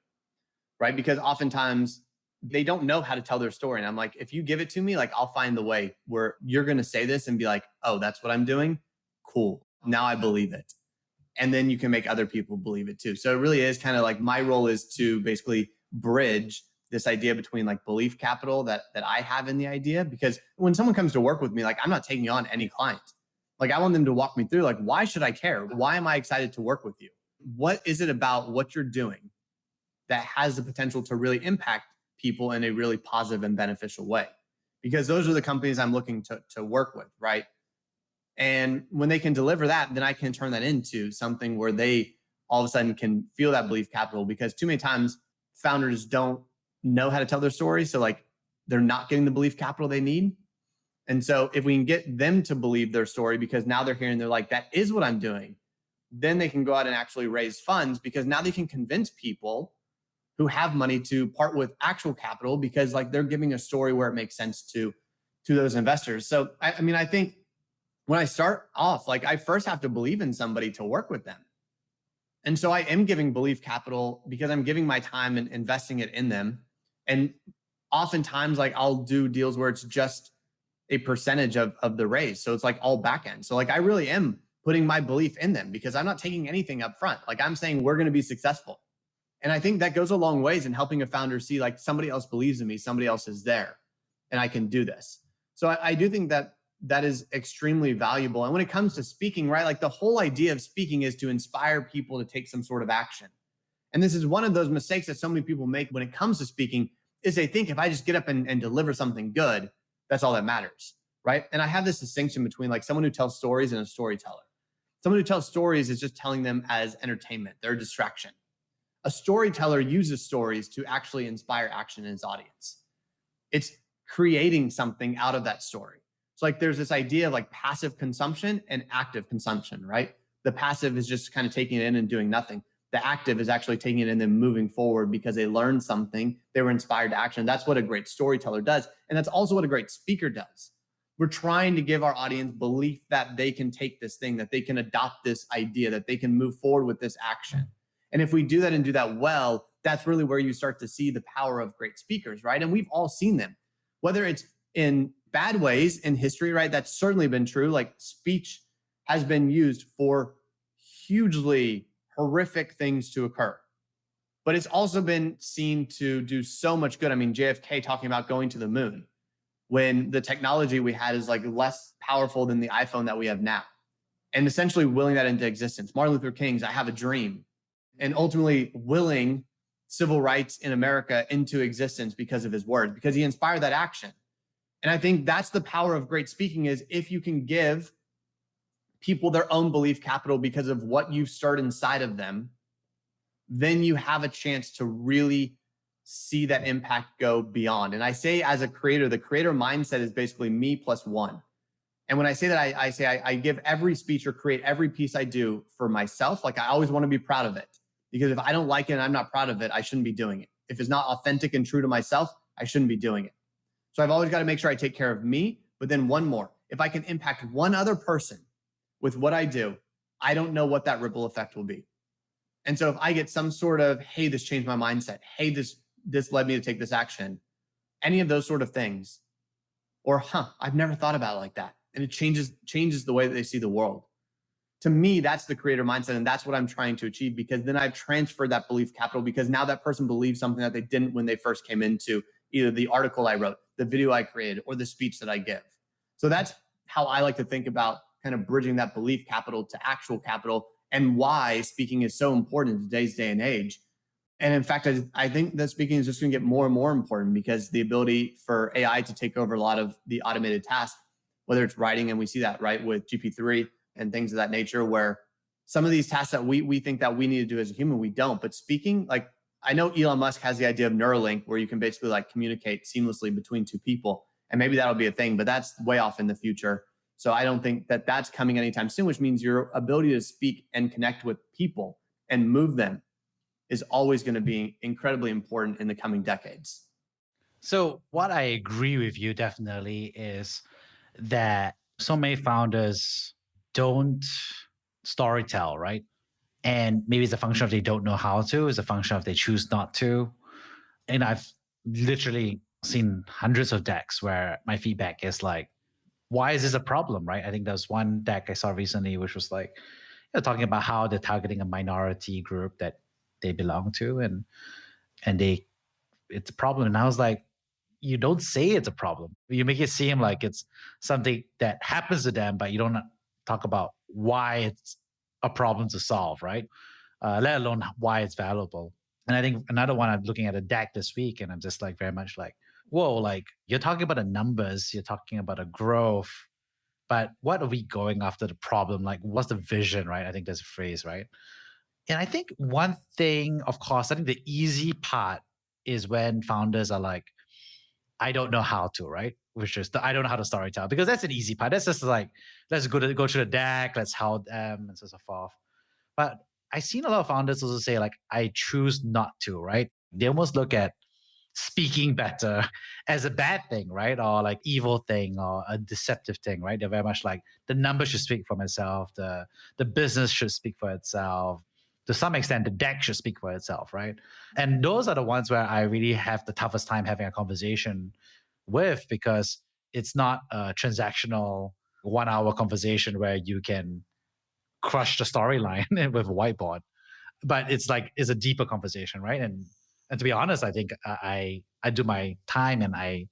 right? Because oftentimes they don't know how to tell their story. And I'm like, if you give it to me, like I'll find the way where you're going to say this and be like, oh, that's what I'm doing. Cool. Now I believe it. And then you can make other people believe it too. So it really is kind of like my role is to basically bridge this idea between like belief capital that I have in the idea. Because when someone comes to work with me, like I'm not taking on any client. Like I want them to walk me through, like, why should I care? Why am I excited to work with you? What is it about what you're doing that has the potential to really impact people in a really positive and beneficial way? Because those are the companies I'm looking to work with, right? And when they can deliver that, then I can turn that into something where they all of a sudden can feel that belief capital, because too many times founders don't know how to tell their story. So like they're not getting the belief capital they need. And so if we can get them to believe their story, because now they're hearing, they're like, that is what I'm doing, then they can go out and actually raise funds, because now they can convince people who have money to part with actual capital, because like they're giving a story where it makes sense to those investors. So I mean, I think when I start off, like I first have to believe in somebody to work with them. And so I am giving belief capital because I'm giving my time and investing it in them. And oftentimes, like I'll do deals where it's just a percentage of the raise. So it's like all back end. So like I really am putting my belief in them because I'm not taking anything up front. Like I'm saying, we're going to be successful. And I think that goes a long ways in helping a founder see like somebody else believes in me, somebody else is there, and I can do this. So I do think that is extremely valuable. And when it comes to speaking, right, like the whole idea of speaking is to inspire people to take some sort of action. And this is one of those mistakes that so many people make when it comes to speaking, is they think if I just get up and deliver something good, that's all that matters, right? And I have this distinction between like someone who tells stories and a storyteller. Someone who tells stories is just telling them as entertainment. They're a distraction. A storyteller uses stories to actually inspire action in his audience. It's creating something out of that story. So like there's this idea of like passive consumption and active consumption, right? The passive is just kind of taking it in and doing nothing. The active is actually taking it in and moving forward because they learned something, they were inspired to action. That's what a great storyteller does. And that's also what a great speaker does. We're trying to give our audience belief that they can take this thing, that they can adopt this idea, that they can move forward with this action. And if we do that and do that well, that's really where you start to see the power of great speakers, right? And we've all seen them, whether it's in bad ways in history, right? That's certainly been true. Like speech has been used for hugely horrific things to occur, but it's also been seen to do so much good. I mean, JFK talking about going to the moon when the technology we had is like less powerful than the iPhone that we have now, and essentially willing that into existence. Martin Luther King's I Have a Dream, and ultimately willing civil rights in America into existence because of his words, because he inspired that action. And I think that's the power of great speaking, is if you can give people their own belief capital because of what you've stirred inside of them, then you have a chance to really see that impact go beyond. And I say, as a creator, the creator mindset is basically me plus one. And when I say that, I say I give every speech or create every piece I do for myself. Like I always want to be proud of it, because if I don't like it and I'm not proud of it, I shouldn't be doing it. If it's not authentic and true to myself, I shouldn't be doing it. So I've always got to make sure I take care of me, but then one more. If I can impact one other person with what I do, I don't know what that ripple effect will be. And so if I get some sort of, hey, this changed my mindset, hey, this led me to take this action, any of those sort of things, or I've never thought about it like that, and it changes the way that they see the world. To me, that's the creator mindset, and that's what I'm trying to achieve, because then I've transferred that belief capital, because now that person believes something that they didn't when they first came into either the article I wrote, the video I created, or the speech that I give. So that's how I like to think about kind of bridging that belief capital to actual capital. and why speaking is so important in today's day and age. And in fact, I think that speaking is just going to get more and more important because the ability for AI to take over a lot of the automated tasks, whether it's writing, and we see that right with GP3 and things of that nature, where some of these tasks that we think that we need to do as a human, we don't. But speaking, like I know Elon Musk has the idea of Neuralink, where you can basically like communicate seamlessly between two people, and maybe that'll be a thing, but that's way off in the future. So I don't think that that's coming anytime soon, which means your ability to speak and connect with people and move them is always going to be incredibly important in the coming decades. So, what I agree with you definitely is that so many founders don't storytell, right? And maybe it's a function of they don't know how to, it's a function of they choose not to. And I've literally seen hundreds of decks where my feedback is like, why is this a problem, right? I think there's one deck I saw recently, which was like, talking about how they're targeting a minority group that they belong to, and it's a problem. And I was like, you don't say it's a problem. You make it seem like it's something that happens to them, but you don't talk about why it's a problem to solve, right? Let alone why it's valuable. And I think another one, I'm looking at a deck this week, and I'm just like very much like, whoa, like you're talking about the numbers, you're talking about a growth, but what are we going after the problem? Like, what's the vision, right? I think there's a phrase, right? And I think one thing, of course, I think the easy part is when founders are like, I don't know how to, right? Which is I don't know how to storytell, because that's an easy part. That's just like, let's go through the deck, let's help them, and so on and so forth. But I've seen a lot of founders also say like, I choose not to, right? They almost look at speaking better as a bad thing, right? Or like evil thing or a deceptive thing, right? They're very much like the numbers should speak for itself, the business should speak for itself. To some extent, the deck should speak for itself, right? And those are the ones where I really have the toughest time having a conversation with, because it's not a transactional 1 hour conversation where you can crush the storyline with a whiteboard, but it's a deeper conversation, right? And to be honest, I think I do my time, and I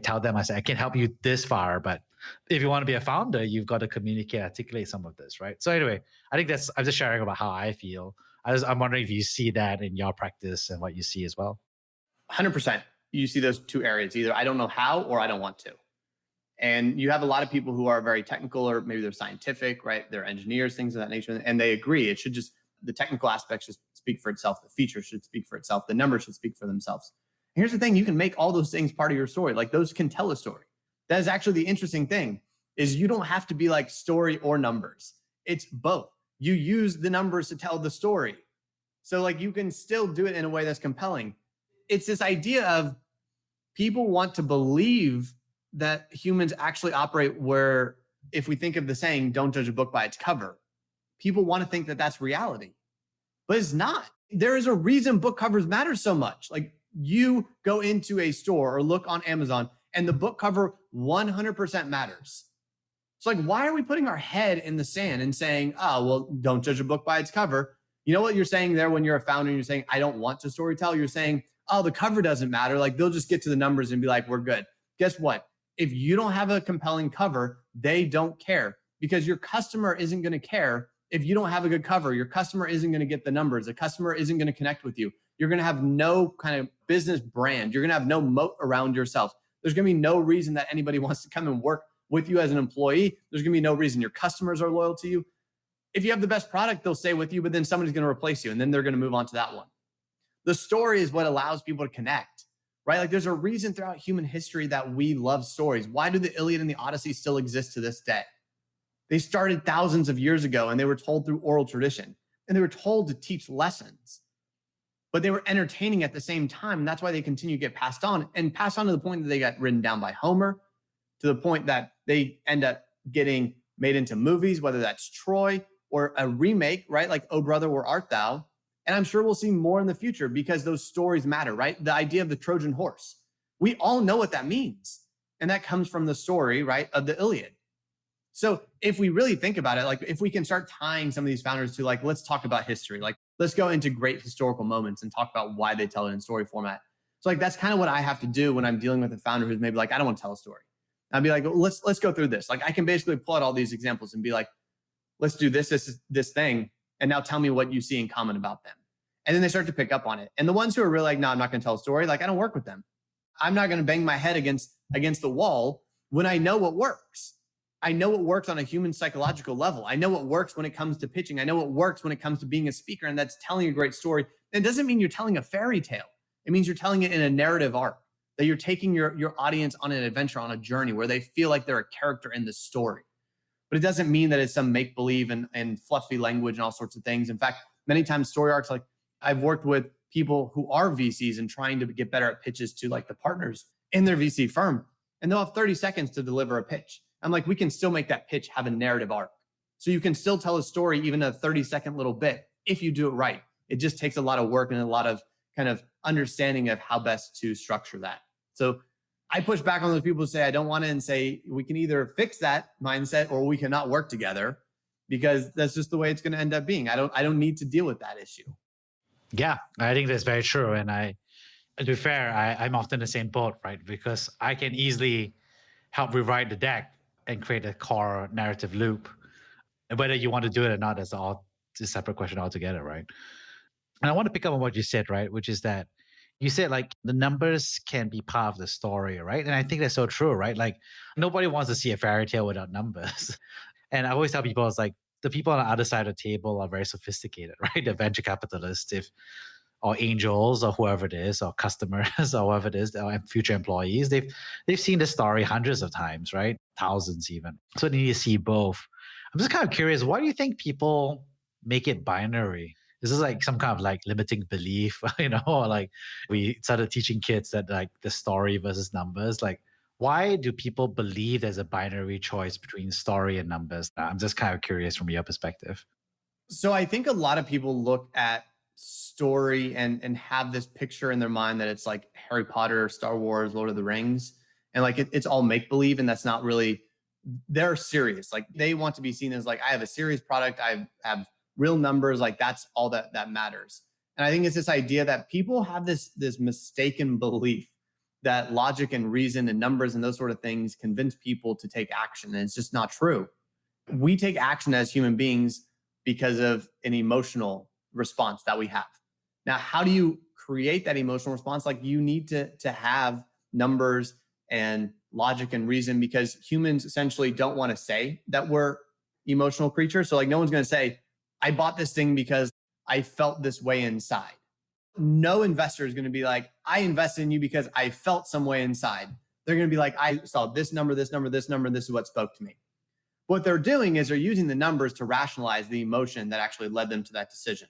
tell them, I say, I can help you this far, but if you want to be a founder, you've got to communicate, articulate some of this, right? So anyway, I think I'm just sharing about how I feel. I'm wondering if you see that in your practice and what you see as well. 100%. You see those two areas, either I don't know how or I don't want to. And you have a lot of people who are very technical, or maybe they're scientific, right? They're engineers, things of that nature. And they agree. It should just, the technical aspects should speak for itself. The feature should speak for itself. The numbers should speak for themselves. And here's the thing, you can make all those things part of your story. Like those can tell a story. That is actually the interesting thing, is you don't have to be like story or numbers. It's both. You use the numbers to tell the story. So like you can still do it in a way that's compelling. It's this idea of people want to believe that humans actually operate where, if we think of the saying, don't judge a book by its cover, people want to think that that's reality, but it's not. There is a reason book covers matter so much. Like you go into a store or look on Amazon and the book cover 100% matters. It's like, why are we putting our head in the sand and saying, oh, well, don't judge a book by its cover? You know what you're saying there when you're a founder and you're saying, I don't want to storytell? You're saying, oh, the cover doesn't matter. Like they'll just get to the numbers and be like, we're good. Guess what? If you don't have a compelling cover, they don't care, because your customer isn't going to care if you don't have a good cover. Your customer isn't going to get the numbers. The customer isn't going to connect with you. You're going to have no kind of business brand. You're going to have no moat around yourself. There's going to be no reason that anybody wants to come and work with you as an employee. There's going to be no reason your customers are loyal to you. If you have the best product, they'll stay with you, but then somebody's going to replace you, and then they're going to move on to that one. The story is what allows people to connect, right? Like there's a reason throughout human history that we love stories. Why do the Iliad and the Odyssey still exist to this day? They started thousands of years ago, and they were told through oral tradition, and they were told to teach lessons, but they were entertaining at the same time. And that's why they continue to get passed on, and passed on to the point that they got written down by Homer, to the point that they end up getting made into movies, whether that's Troy or a remake, right? Like, Oh Brother, Where Art Thou? And I'm sure we'll see more in the future, because those stories matter, right? The idea of the Trojan horse, we all know what that means. And that comes from the story, right, of the Iliad. So if we really think about it, like if we can start tying some of these founders to like, let's talk about history, like let's go into great historical moments and talk about why they tell it in story format. So like, that's kind of what I have to do when I'm dealing with a founder who's maybe like, I don't want to tell a story. I'd be like, well, let's go through this. Like I can basically pull out all these examples and be like, let's do this thing. And now tell me what you see in common about them. And then they start to pick up on it. And the ones who are really like, no, I'm not going to tell a story, like I don't work with them. I'm not going to bang my head against the wall when I know what works. I know what works on a human psychological level. I know what works when it comes to pitching. I know what works when it comes to being a speaker, and that's telling a great story. And it doesn't mean you're telling a fairy tale. It means you're telling it in a narrative arc, that you're taking your audience on an adventure, on a journey where they feel like they're a character in the story. But it doesn't mean that it's some make-believe and fluffy language and all sorts of things. In fact, many times story arcs, like I've worked with people who are VCs and trying to get better at pitches to like the partners in their VC firm, and they'll have 30 seconds to deliver a pitch. I'm like, we can still make that pitch have a narrative arc. So you can still tell a story, even a 30-second little bit, if you do it right. It just takes a lot of work and a lot of kind of understanding of how best to structure that. So I push back on those people who say, I don't want it, and say, we can either fix that mindset or we cannot work together, because that's just the way it's going to end up being. I don't need to deal with that issue. Yeah, I think that's very true. And to be fair, I'm often in the same boat, right? Because I can easily help rewrite the deck and create a core narrative loop. And whether you want to do it or not, that's a separate question altogether, right? And I want to pick up on what you said, right? Which is that you said like the numbers can be part of the story, right? And I think that's so true, right? Like nobody wants to see a fairy tale without numbers. And I always tell people, it's like the people on the other side of the table are very sophisticated, right? The venture capitalists, or angels, or whoever it is, or customers, or whoever it is, or future employees. They've seen the story hundreds of times, right? Thousands even. So they need to see both. I'm just kind of curious, why do you think people make it binary? Is this like some kind of like limiting belief, or like we started teaching kids that like the story versus numbers? Like, why do people believe there's a binary choice between story and numbers? I'm just kind of curious from your perspective. So I think a lot of people look at story and have this picture in their mind that it's like Harry Potter, Star Wars, Lord of the Rings, and like it's all make believe, and that's not really. They're serious. Like they want to be seen as like, I have a serious product. I have real numbers. Like that's all that matters. And I think it's this idea that people have this mistaken belief that logic and reason and numbers and those sort of things convince people to take action, and it's just not true. We take action as human beings because of an emotional response that we have. Now, how do you create that emotional response? Like you need to have numbers and logic and reason, because humans essentially don't want to say that we're emotional creatures. So like no one's going to say, I bought this thing because I felt this way inside. No investor is going to be like, I invested in you because I felt some way inside. They're going to be like, I saw this number, this number, this number, and this is what spoke to me. What they're doing is they're using the numbers to rationalize the emotion that actually led them to that decision.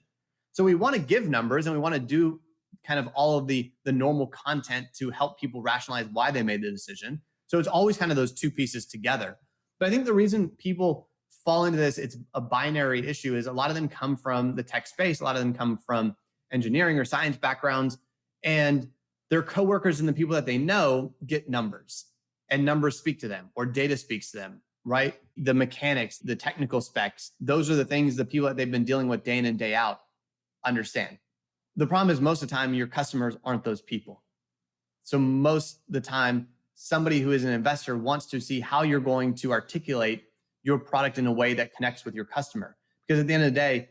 So we want to give numbers, and we want to do kind of all of the normal content to help people rationalize why they made the decision. So it's always kind of those two pieces together. But I think the reason people fall into this, it's a binary issue, is a lot of them come from the tech space. A lot of them come from engineering or science backgrounds, and their coworkers and the people that they know get numbers, and numbers speak to them, or data speaks to them, right? The mechanics, the technical specs, those are the things the people that they've been dealing with day in and day out understand. The problem is most of the time your customers aren't those people. So most of the time, somebody who is an investor wants to see how you're going to articulate your product in a way that connects with your customer. Because at the end of the day,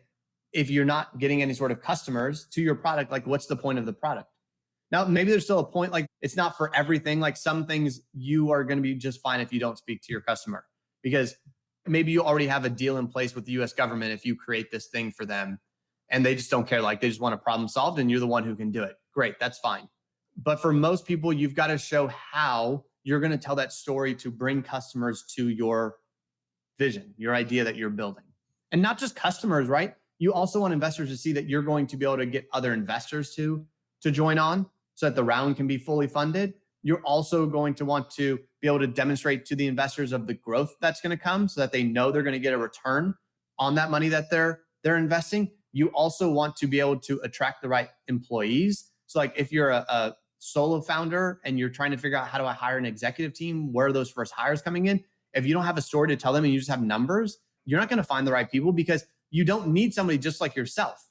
if you're not getting any sort of customers to your product, like what's the point of the product? Now, maybe there's still a point, like it's not for everything. Like some things you are going to be just fine if you don't speak to your customer, because maybe you already have a deal in place with the US government if you create this thing for them and they just don't care. Like they just want a problem solved and you're the one who can do it. Great, that's fine. But for most people, you've got to show how you're going to tell that story to bring customers to your vision, your idea that you're building. And not just customers, right? You also want investors to see that you're going to be able to get other investors to join on so that the round can be fully funded. You're also going to want to be able to demonstrate to the investors of the growth that's going to come so that they know they're going to get a return on that money that they're investing. You also want to be able to attract the right employees. So like if you're a solo founder and you're trying to figure out how do I hire an executive team, where are those first hires coming in? If you don't have a story to tell them and you just have numbers, you're not going to find the right people, because you don't need somebody just like yourself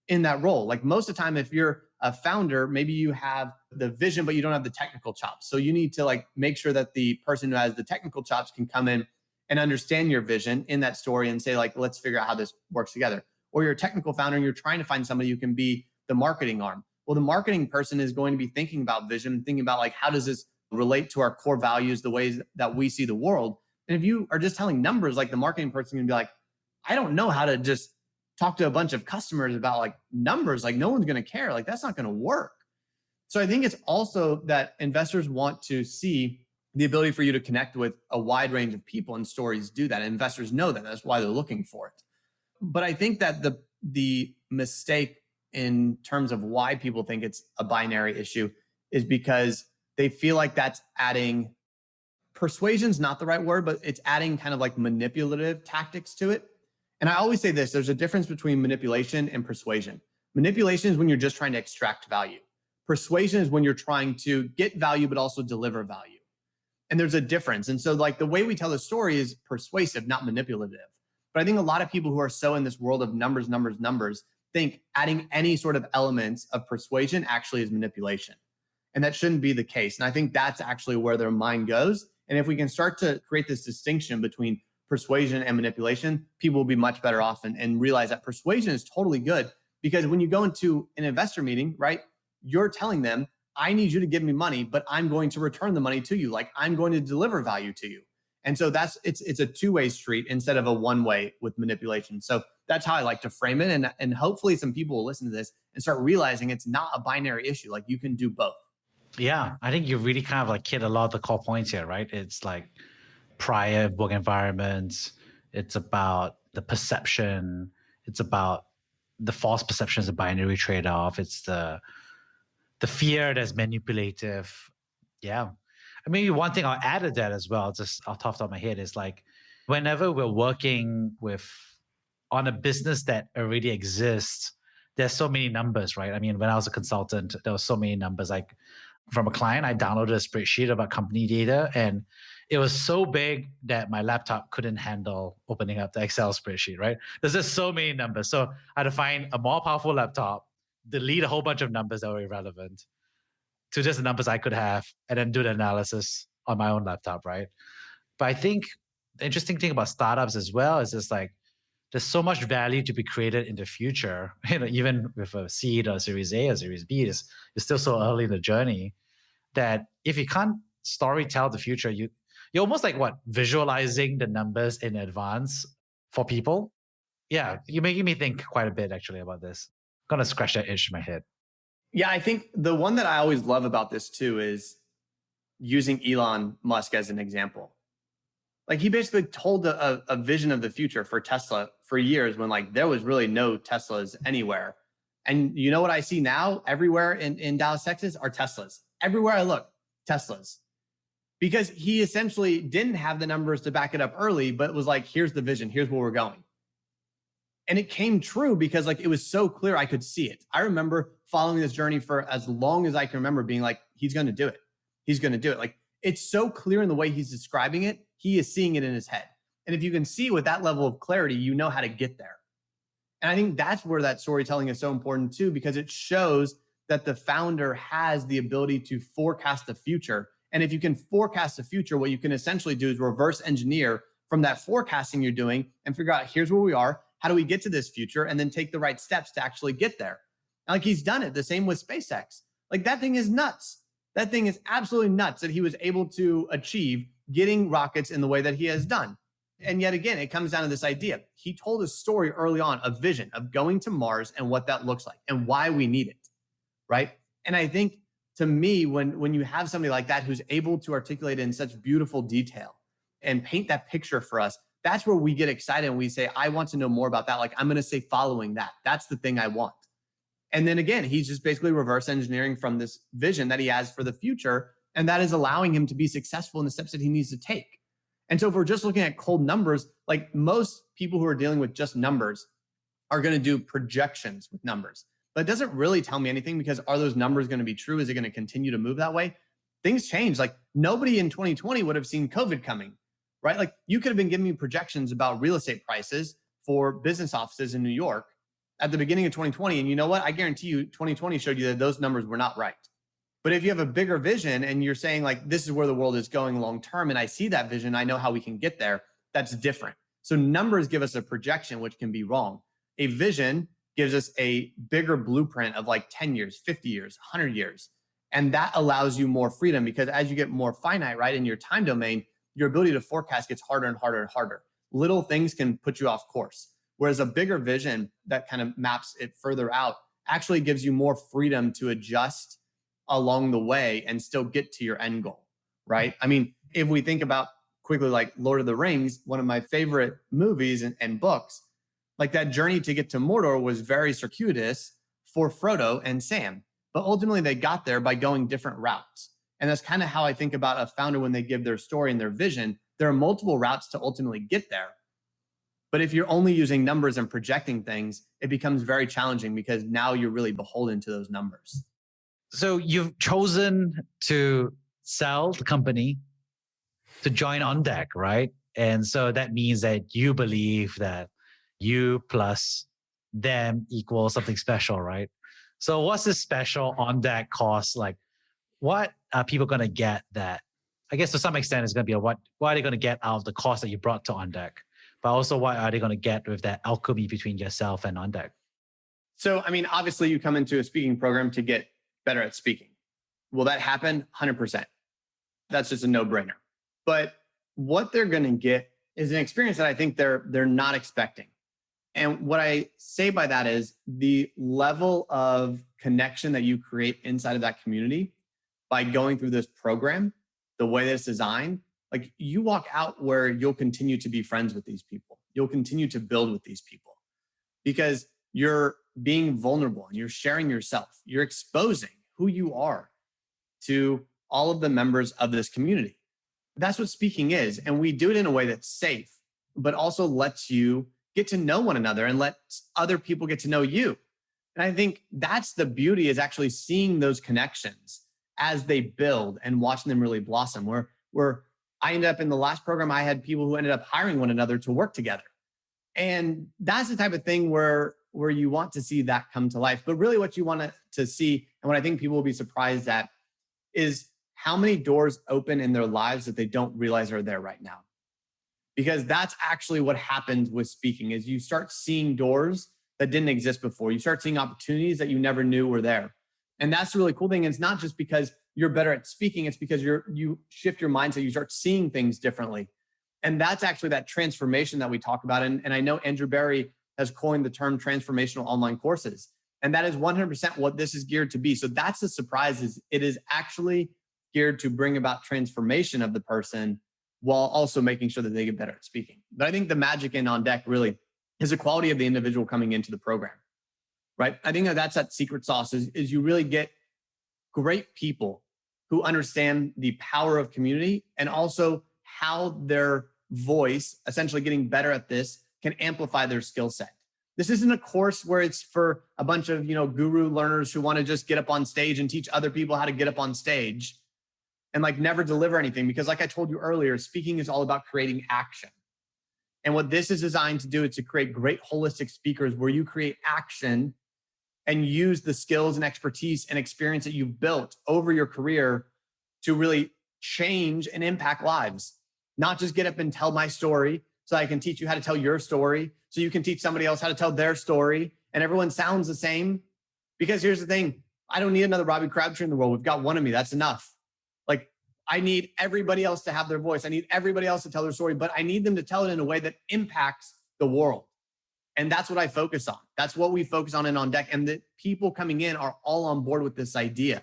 in that role. Like most of the time, if you're a founder, maybe you have the vision, but you don't have the technical chops. So you need to like make sure that the person who has the technical chops can come in and understand your vision in that story and say like, let's figure out how this works together. or you're a technical founder and you're trying to find somebody who can be the marketing arm. Well, the marketing person is going to be thinking about vision, thinking about like, how does this relate to our core values, the ways that we see the world? And if you are just telling numbers, like the marketing person can be like, I don't know how to just talk to a bunch of customers about like numbers. Like no one's going to care. Like that's not going to work. So I think it's also that investors want to see the ability for you to connect with a wide range of people, and stories do that. And investors know that. That's why they're looking for it. But I think that the mistake in terms of why people think it's a binary issue is because they feel like that's adding, persuasion's not the right word, but it's adding kind of like manipulative tactics to it. And I always say this, there's a difference between manipulation and persuasion. Manipulation is when you're just trying to extract value. Persuasion is when you're trying to get value, but also deliver value. And there's a difference. And so like the way we tell the story is persuasive, not manipulative. But I think a lot of people who are so in this world of numbers think adding any sort of elements of persuasion actually is manipulation. And that shouldn't be the case. And I think that's actually where their mind goes. And if we can start to create this distinction between persuasion and manipulation, people will be much better off and realize that persuasion is totally good. Because when you go into an investor meeting, right, you're telling them, I need you to give me money, but I'm going to return the money to you. Like I'm going to deliver value to you. And so it's a two-way street instead of a one-way with manipulation. So that's how I like to frame it. And hopefully some people will listen to this and start realizing it's not a binary issue. Like you can do both. Yeah, I think you really kind of like hit a lot of the core points here, right? It's like prior work environments. It's about the perception. It's about the false perceptions of binary trade-off. It's the fear that's manipulative. Yeah. I mean, one thing I'll add to that as well, just off the top of my head, is like whenever we're working on a business that already exists, there's so many numbers, right? I mean, when I was a consultant, there was so many numbers. Like from a client, I downloaded a spreadsheet about company data, and it was so big that my laptop couldn't handle opening up the Excel spreadsheet, right? There's just so many numbers. So I had to find a more powerful laptop, delete a whole bunch of numbers that were irrelevant to just the numbers I could have, and then do the analysis on my own laptop, right? But I think the interesting thing about startups as well is just like there's so much value to be created in the future. You know, even with a seed or Series A or Series B, it's still so early in the journey that if you can't story tell the future, you're almost like visualizing the numbers in advance for people. Yeah, you're making me think quite a bit actually about this. I'm gonna scratch that itch in my head. Yeah, I think the one that I always love about this too is using Elon Musk as an example. Like he basically told a vision of the future for Tesla for years when like there was really no Teslas anywhere. And you know what I see now everywhere in Dallas, Texas are Teslas. Everywhere I look, Teslas. Because he essentially didn't have the numbers to back it up early, but was like, here's the vision, here's where we're going. And it came true because like it was so clear I could see it. I remember following this journey for as long as I can remember being like, he's going to do it. He's going to do it. Like it's so clear in the way he's describing it. He is seeing it in his head. And if you can see with that level of clarity, you know how to get there. And I think that's where that storytelling is so important too, because it shows that the founder has the ability to forecast the future. And if you can forecast the future, what you can essentially do is reverse engineer from that forecasting you're doing and figure out here's where we are. How do we get to this future? And then take the right steps to actually get there. And like he's done it. The same with SpaceX. Like that thing is nuts. That thing is absolutely nuts that he was able to achieve getting rockets in the way that he has done. And yet again, it comes down to this idea. He told a story early on, a vision of going to Mars and what that looks like and why we need it, right? And I think to me, when you have somebody like that who's able to articulate it in such beautiful detail and paint that picture for us, that's where we get excited and we say, I want to know more about that. Like I'm going to say following that. That's the thing I want. And then again, he's just basically reverse engineering from this vision that he has for the future. And that is allowing him to be successful in the steps that he needs to take. And so if we're just looking at cold numbers, like most people who are dealing with just numbers are going to do projections with numbers. But it doesn't really tell me anything because are those numbers going to be true? Is it going to continue to move that way? Things change. Like nobody in 2020 would have seen COVID coming, right? Like you could have been giving me projections about real estate prices for business offices in New York at the beginning of 2020. And you know what? I guarantee you 2020 showed you that those numbers were not right. But if you have a bigger vision and you're saying like, this is where the world is going long-term, and I see that vision, I know how we can get there, that's different. So numbers give us a projection, which can be wrong. A vision gives us a bigger blueprint of like 10 years, 50 years, 100 years. And that allows you more freedom because as you get more finite, right, in your time domain, your ability to forecast gets harder and harder and harder. Little things can put you off course. Whereas a bigger vision that kind of maps it further out actually gives you more freedom to adjust along the way and still get to your end goal, right? I mean, if we think about quickly like Lord of the Rings, one of my favorite movies and books, like that journey to get to Mordor was very circuitous for Frodo and Sam. But ultimately, they got there by going different routes. And that's kind of how I think about a founder when they give their story and their vision. There are multiple routes to ultimately get there. But if you're only using numbers and projecting things, it becomes very challenging because now you're really beholden to those numbers. So you've chosen to sell the company to join On Deck, right? And so that means that you believe that you plus them equals something special, right? So what's this special On Deck cost? Like, what are people going to get that, I guess to some extent, it's going to be what are they going to get out of the cost that you brought to On Deck? But also, what are they going to get with that alchemy between yourself and On Deck? So, I mean, obviously you come into a speaking program to get better at speaking. Will that happen? 100%. That's just a no-brainer. But what they're going to get is an experience that I think they're not expecting. And what I say by that is the level of connection that you create inside of that community by going through this program, the way that it's designed, like you walk out where you'll continue to be friends with these people. You'll continue to build with these people because you're being vulnerable and you're sharing yourself. You're exposing who you are to all of the members of this community. That's what speaking is. And we do it in a way that's safe, but also lets you get to know one another and let other people get to know you. And I think that's the beauty is actually seeing those connections as they build and watching them really blossom. Where I ended up in the last program, I had people who ended up hiring one another to work together. And that's the type of thing where you want to see that come to life. But really what you want to see, and what I think people will be surprised at, is how many doors open in their lives that they don't realize are there right now. Because that's actually what happens with speaking is you start seeing doors that didn't exist before. You start seeing opportunities that you never knew were there. And that's the really cool thing. It's not just because you're better at speaking. It's because you shift your mindset. You start seeing things differently. And that's actually that transformation that we talk about. And I know Andrew Barry has coined the term transformational online courses. And that is 100% what this is geared to be. So that's the surprise is it is actually geared to bring about transformation of the person while also making sure that they get better at speaking. But I think the magic in On Deck really is the quality of the individual coming into the program, right? I think that's that secret sauce is you really get great people who understand the power of community and also how their voice, essentially getting better at this, can amplify their skill set. This isn't a course where it's for a bunch of, guru learners who want to just get up on stage and teach other people how to get up on stage and like never deliver anything. Because like I told you earlier, speaking is all about creating action. And what this is designed to do is to create great holistic speakers where you create action and use the skills and expertise and experience that you've built over your career to really change and impact lives. Not just get up and tell my story so I can teach you how to tell your story, so you can teach somebody else how to tell their story, and everyone sounds the same. Because here's the thing, I don't need another Robbie Crabtree in the world. We've got one of me, that's enough. Like, I need everybody else to have their voice. I need everybody else to tell their story, but I need them to tell it in a way that impacts the world. And that's what I focus on. That's what we focus on in On Deck. And the people coming in are all on board with this idea.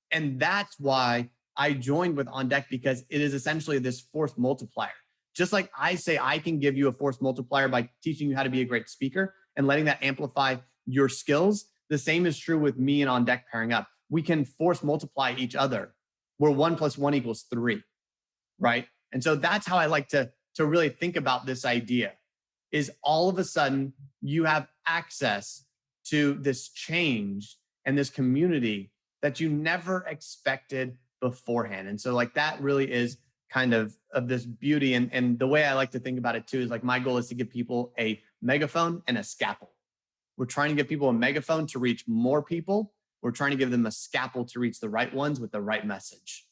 And that's why I joined with On Deck, because it is essentially this force multiplier. Just like I say, I can give you a force multiplier by teaching you how to be a great speaker and letting that amplify your skills. The same is true with me and On Deck pairing up. We can force multiply each other, where 1 + 1 = 3, right? And so that's how I like to really think about this idea, is all of a sudden you have access to this change and this community that you never expected beforehand. And so like that really is kind of this beauty. And the way I like to think about it too is like my goal is to give people a megaphone and a scalpel. We're trying to give people a megaphone to reach more people. We're trying to give them a scalpel to reach the right ones with the right message.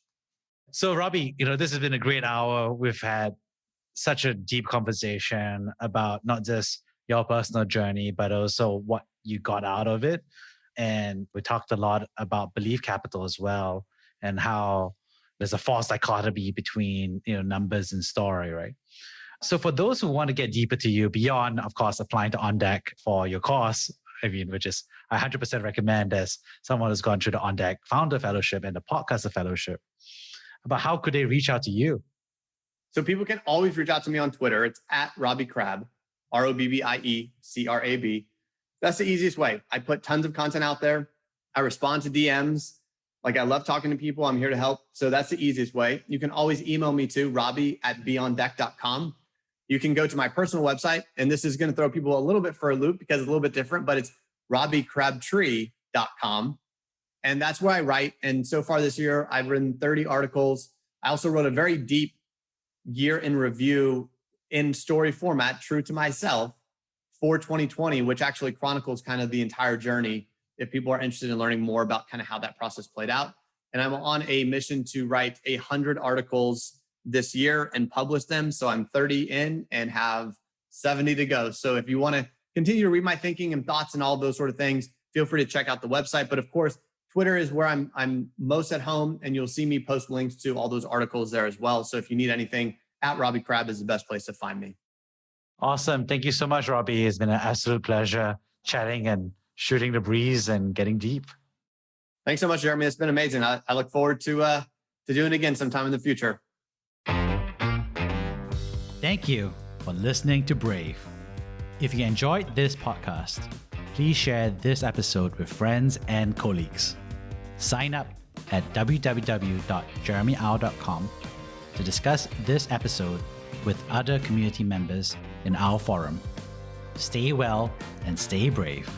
So Robbie, this has been a great hour. We've had such a deep conversation about not just your personal journey, but also what you got out of it. And we talked a lot about belief capital as well, and how there's a false dichotomy between numbers and story, right? So for those who want to get deeper to you beyond, of course, applying to On Deck for your course, which is I 100% recommend as someone who's gone through the On Deck Founder Fellowship and the Podcaster Fellowship, but how could they reach out to you? So people can always reach out to me on Twitter. It's at Robbie Crab, ROBBIECRAB. That's the easiest way. I put tons of content out there. I respond to DMs. Like, I love talking to people. I'm here to help. So that's the easiest way. You can always email me too, robbie@beondeck.com. You can go to my personal website, and this is going to throw people a little bit for a loop because it's a little bit different, but it's robbiecrabtree.com. And that's where I write. And so far this year, I've written 30 articles. I also wrote a very deep year in review in story format, true to myself, for 2020, which actually chronicles kind of the entire journey if people are interested in learning more about kind of how that process played out. And I'm on a mission to write 100 articles this year and publish them. So I'm 30 in and have 70 to go. So if you want to continue to read my thinking and thoughts and all those sort of things, feel free to check out the website. But of course, Twitter is where I'm most at home, and you'll see me post links to all those articles there as well. So if you need anything, at Robbie Crab is the best place to find me. Awesome. Thank you so much, Robbie. It's been an absolute pleasure chatting and shooting the breeze and getting deep. Thanks so much, Jeremy. It's been amazing. I look forward to doing it again sometime in the future. Thank you for listening to Brave. If you enjoyed this podcast, please share this episode with friends and colleagues. Sign up at www.jeremyau.com to discuss this episode with other community members in our forum. Stay well and stay brave.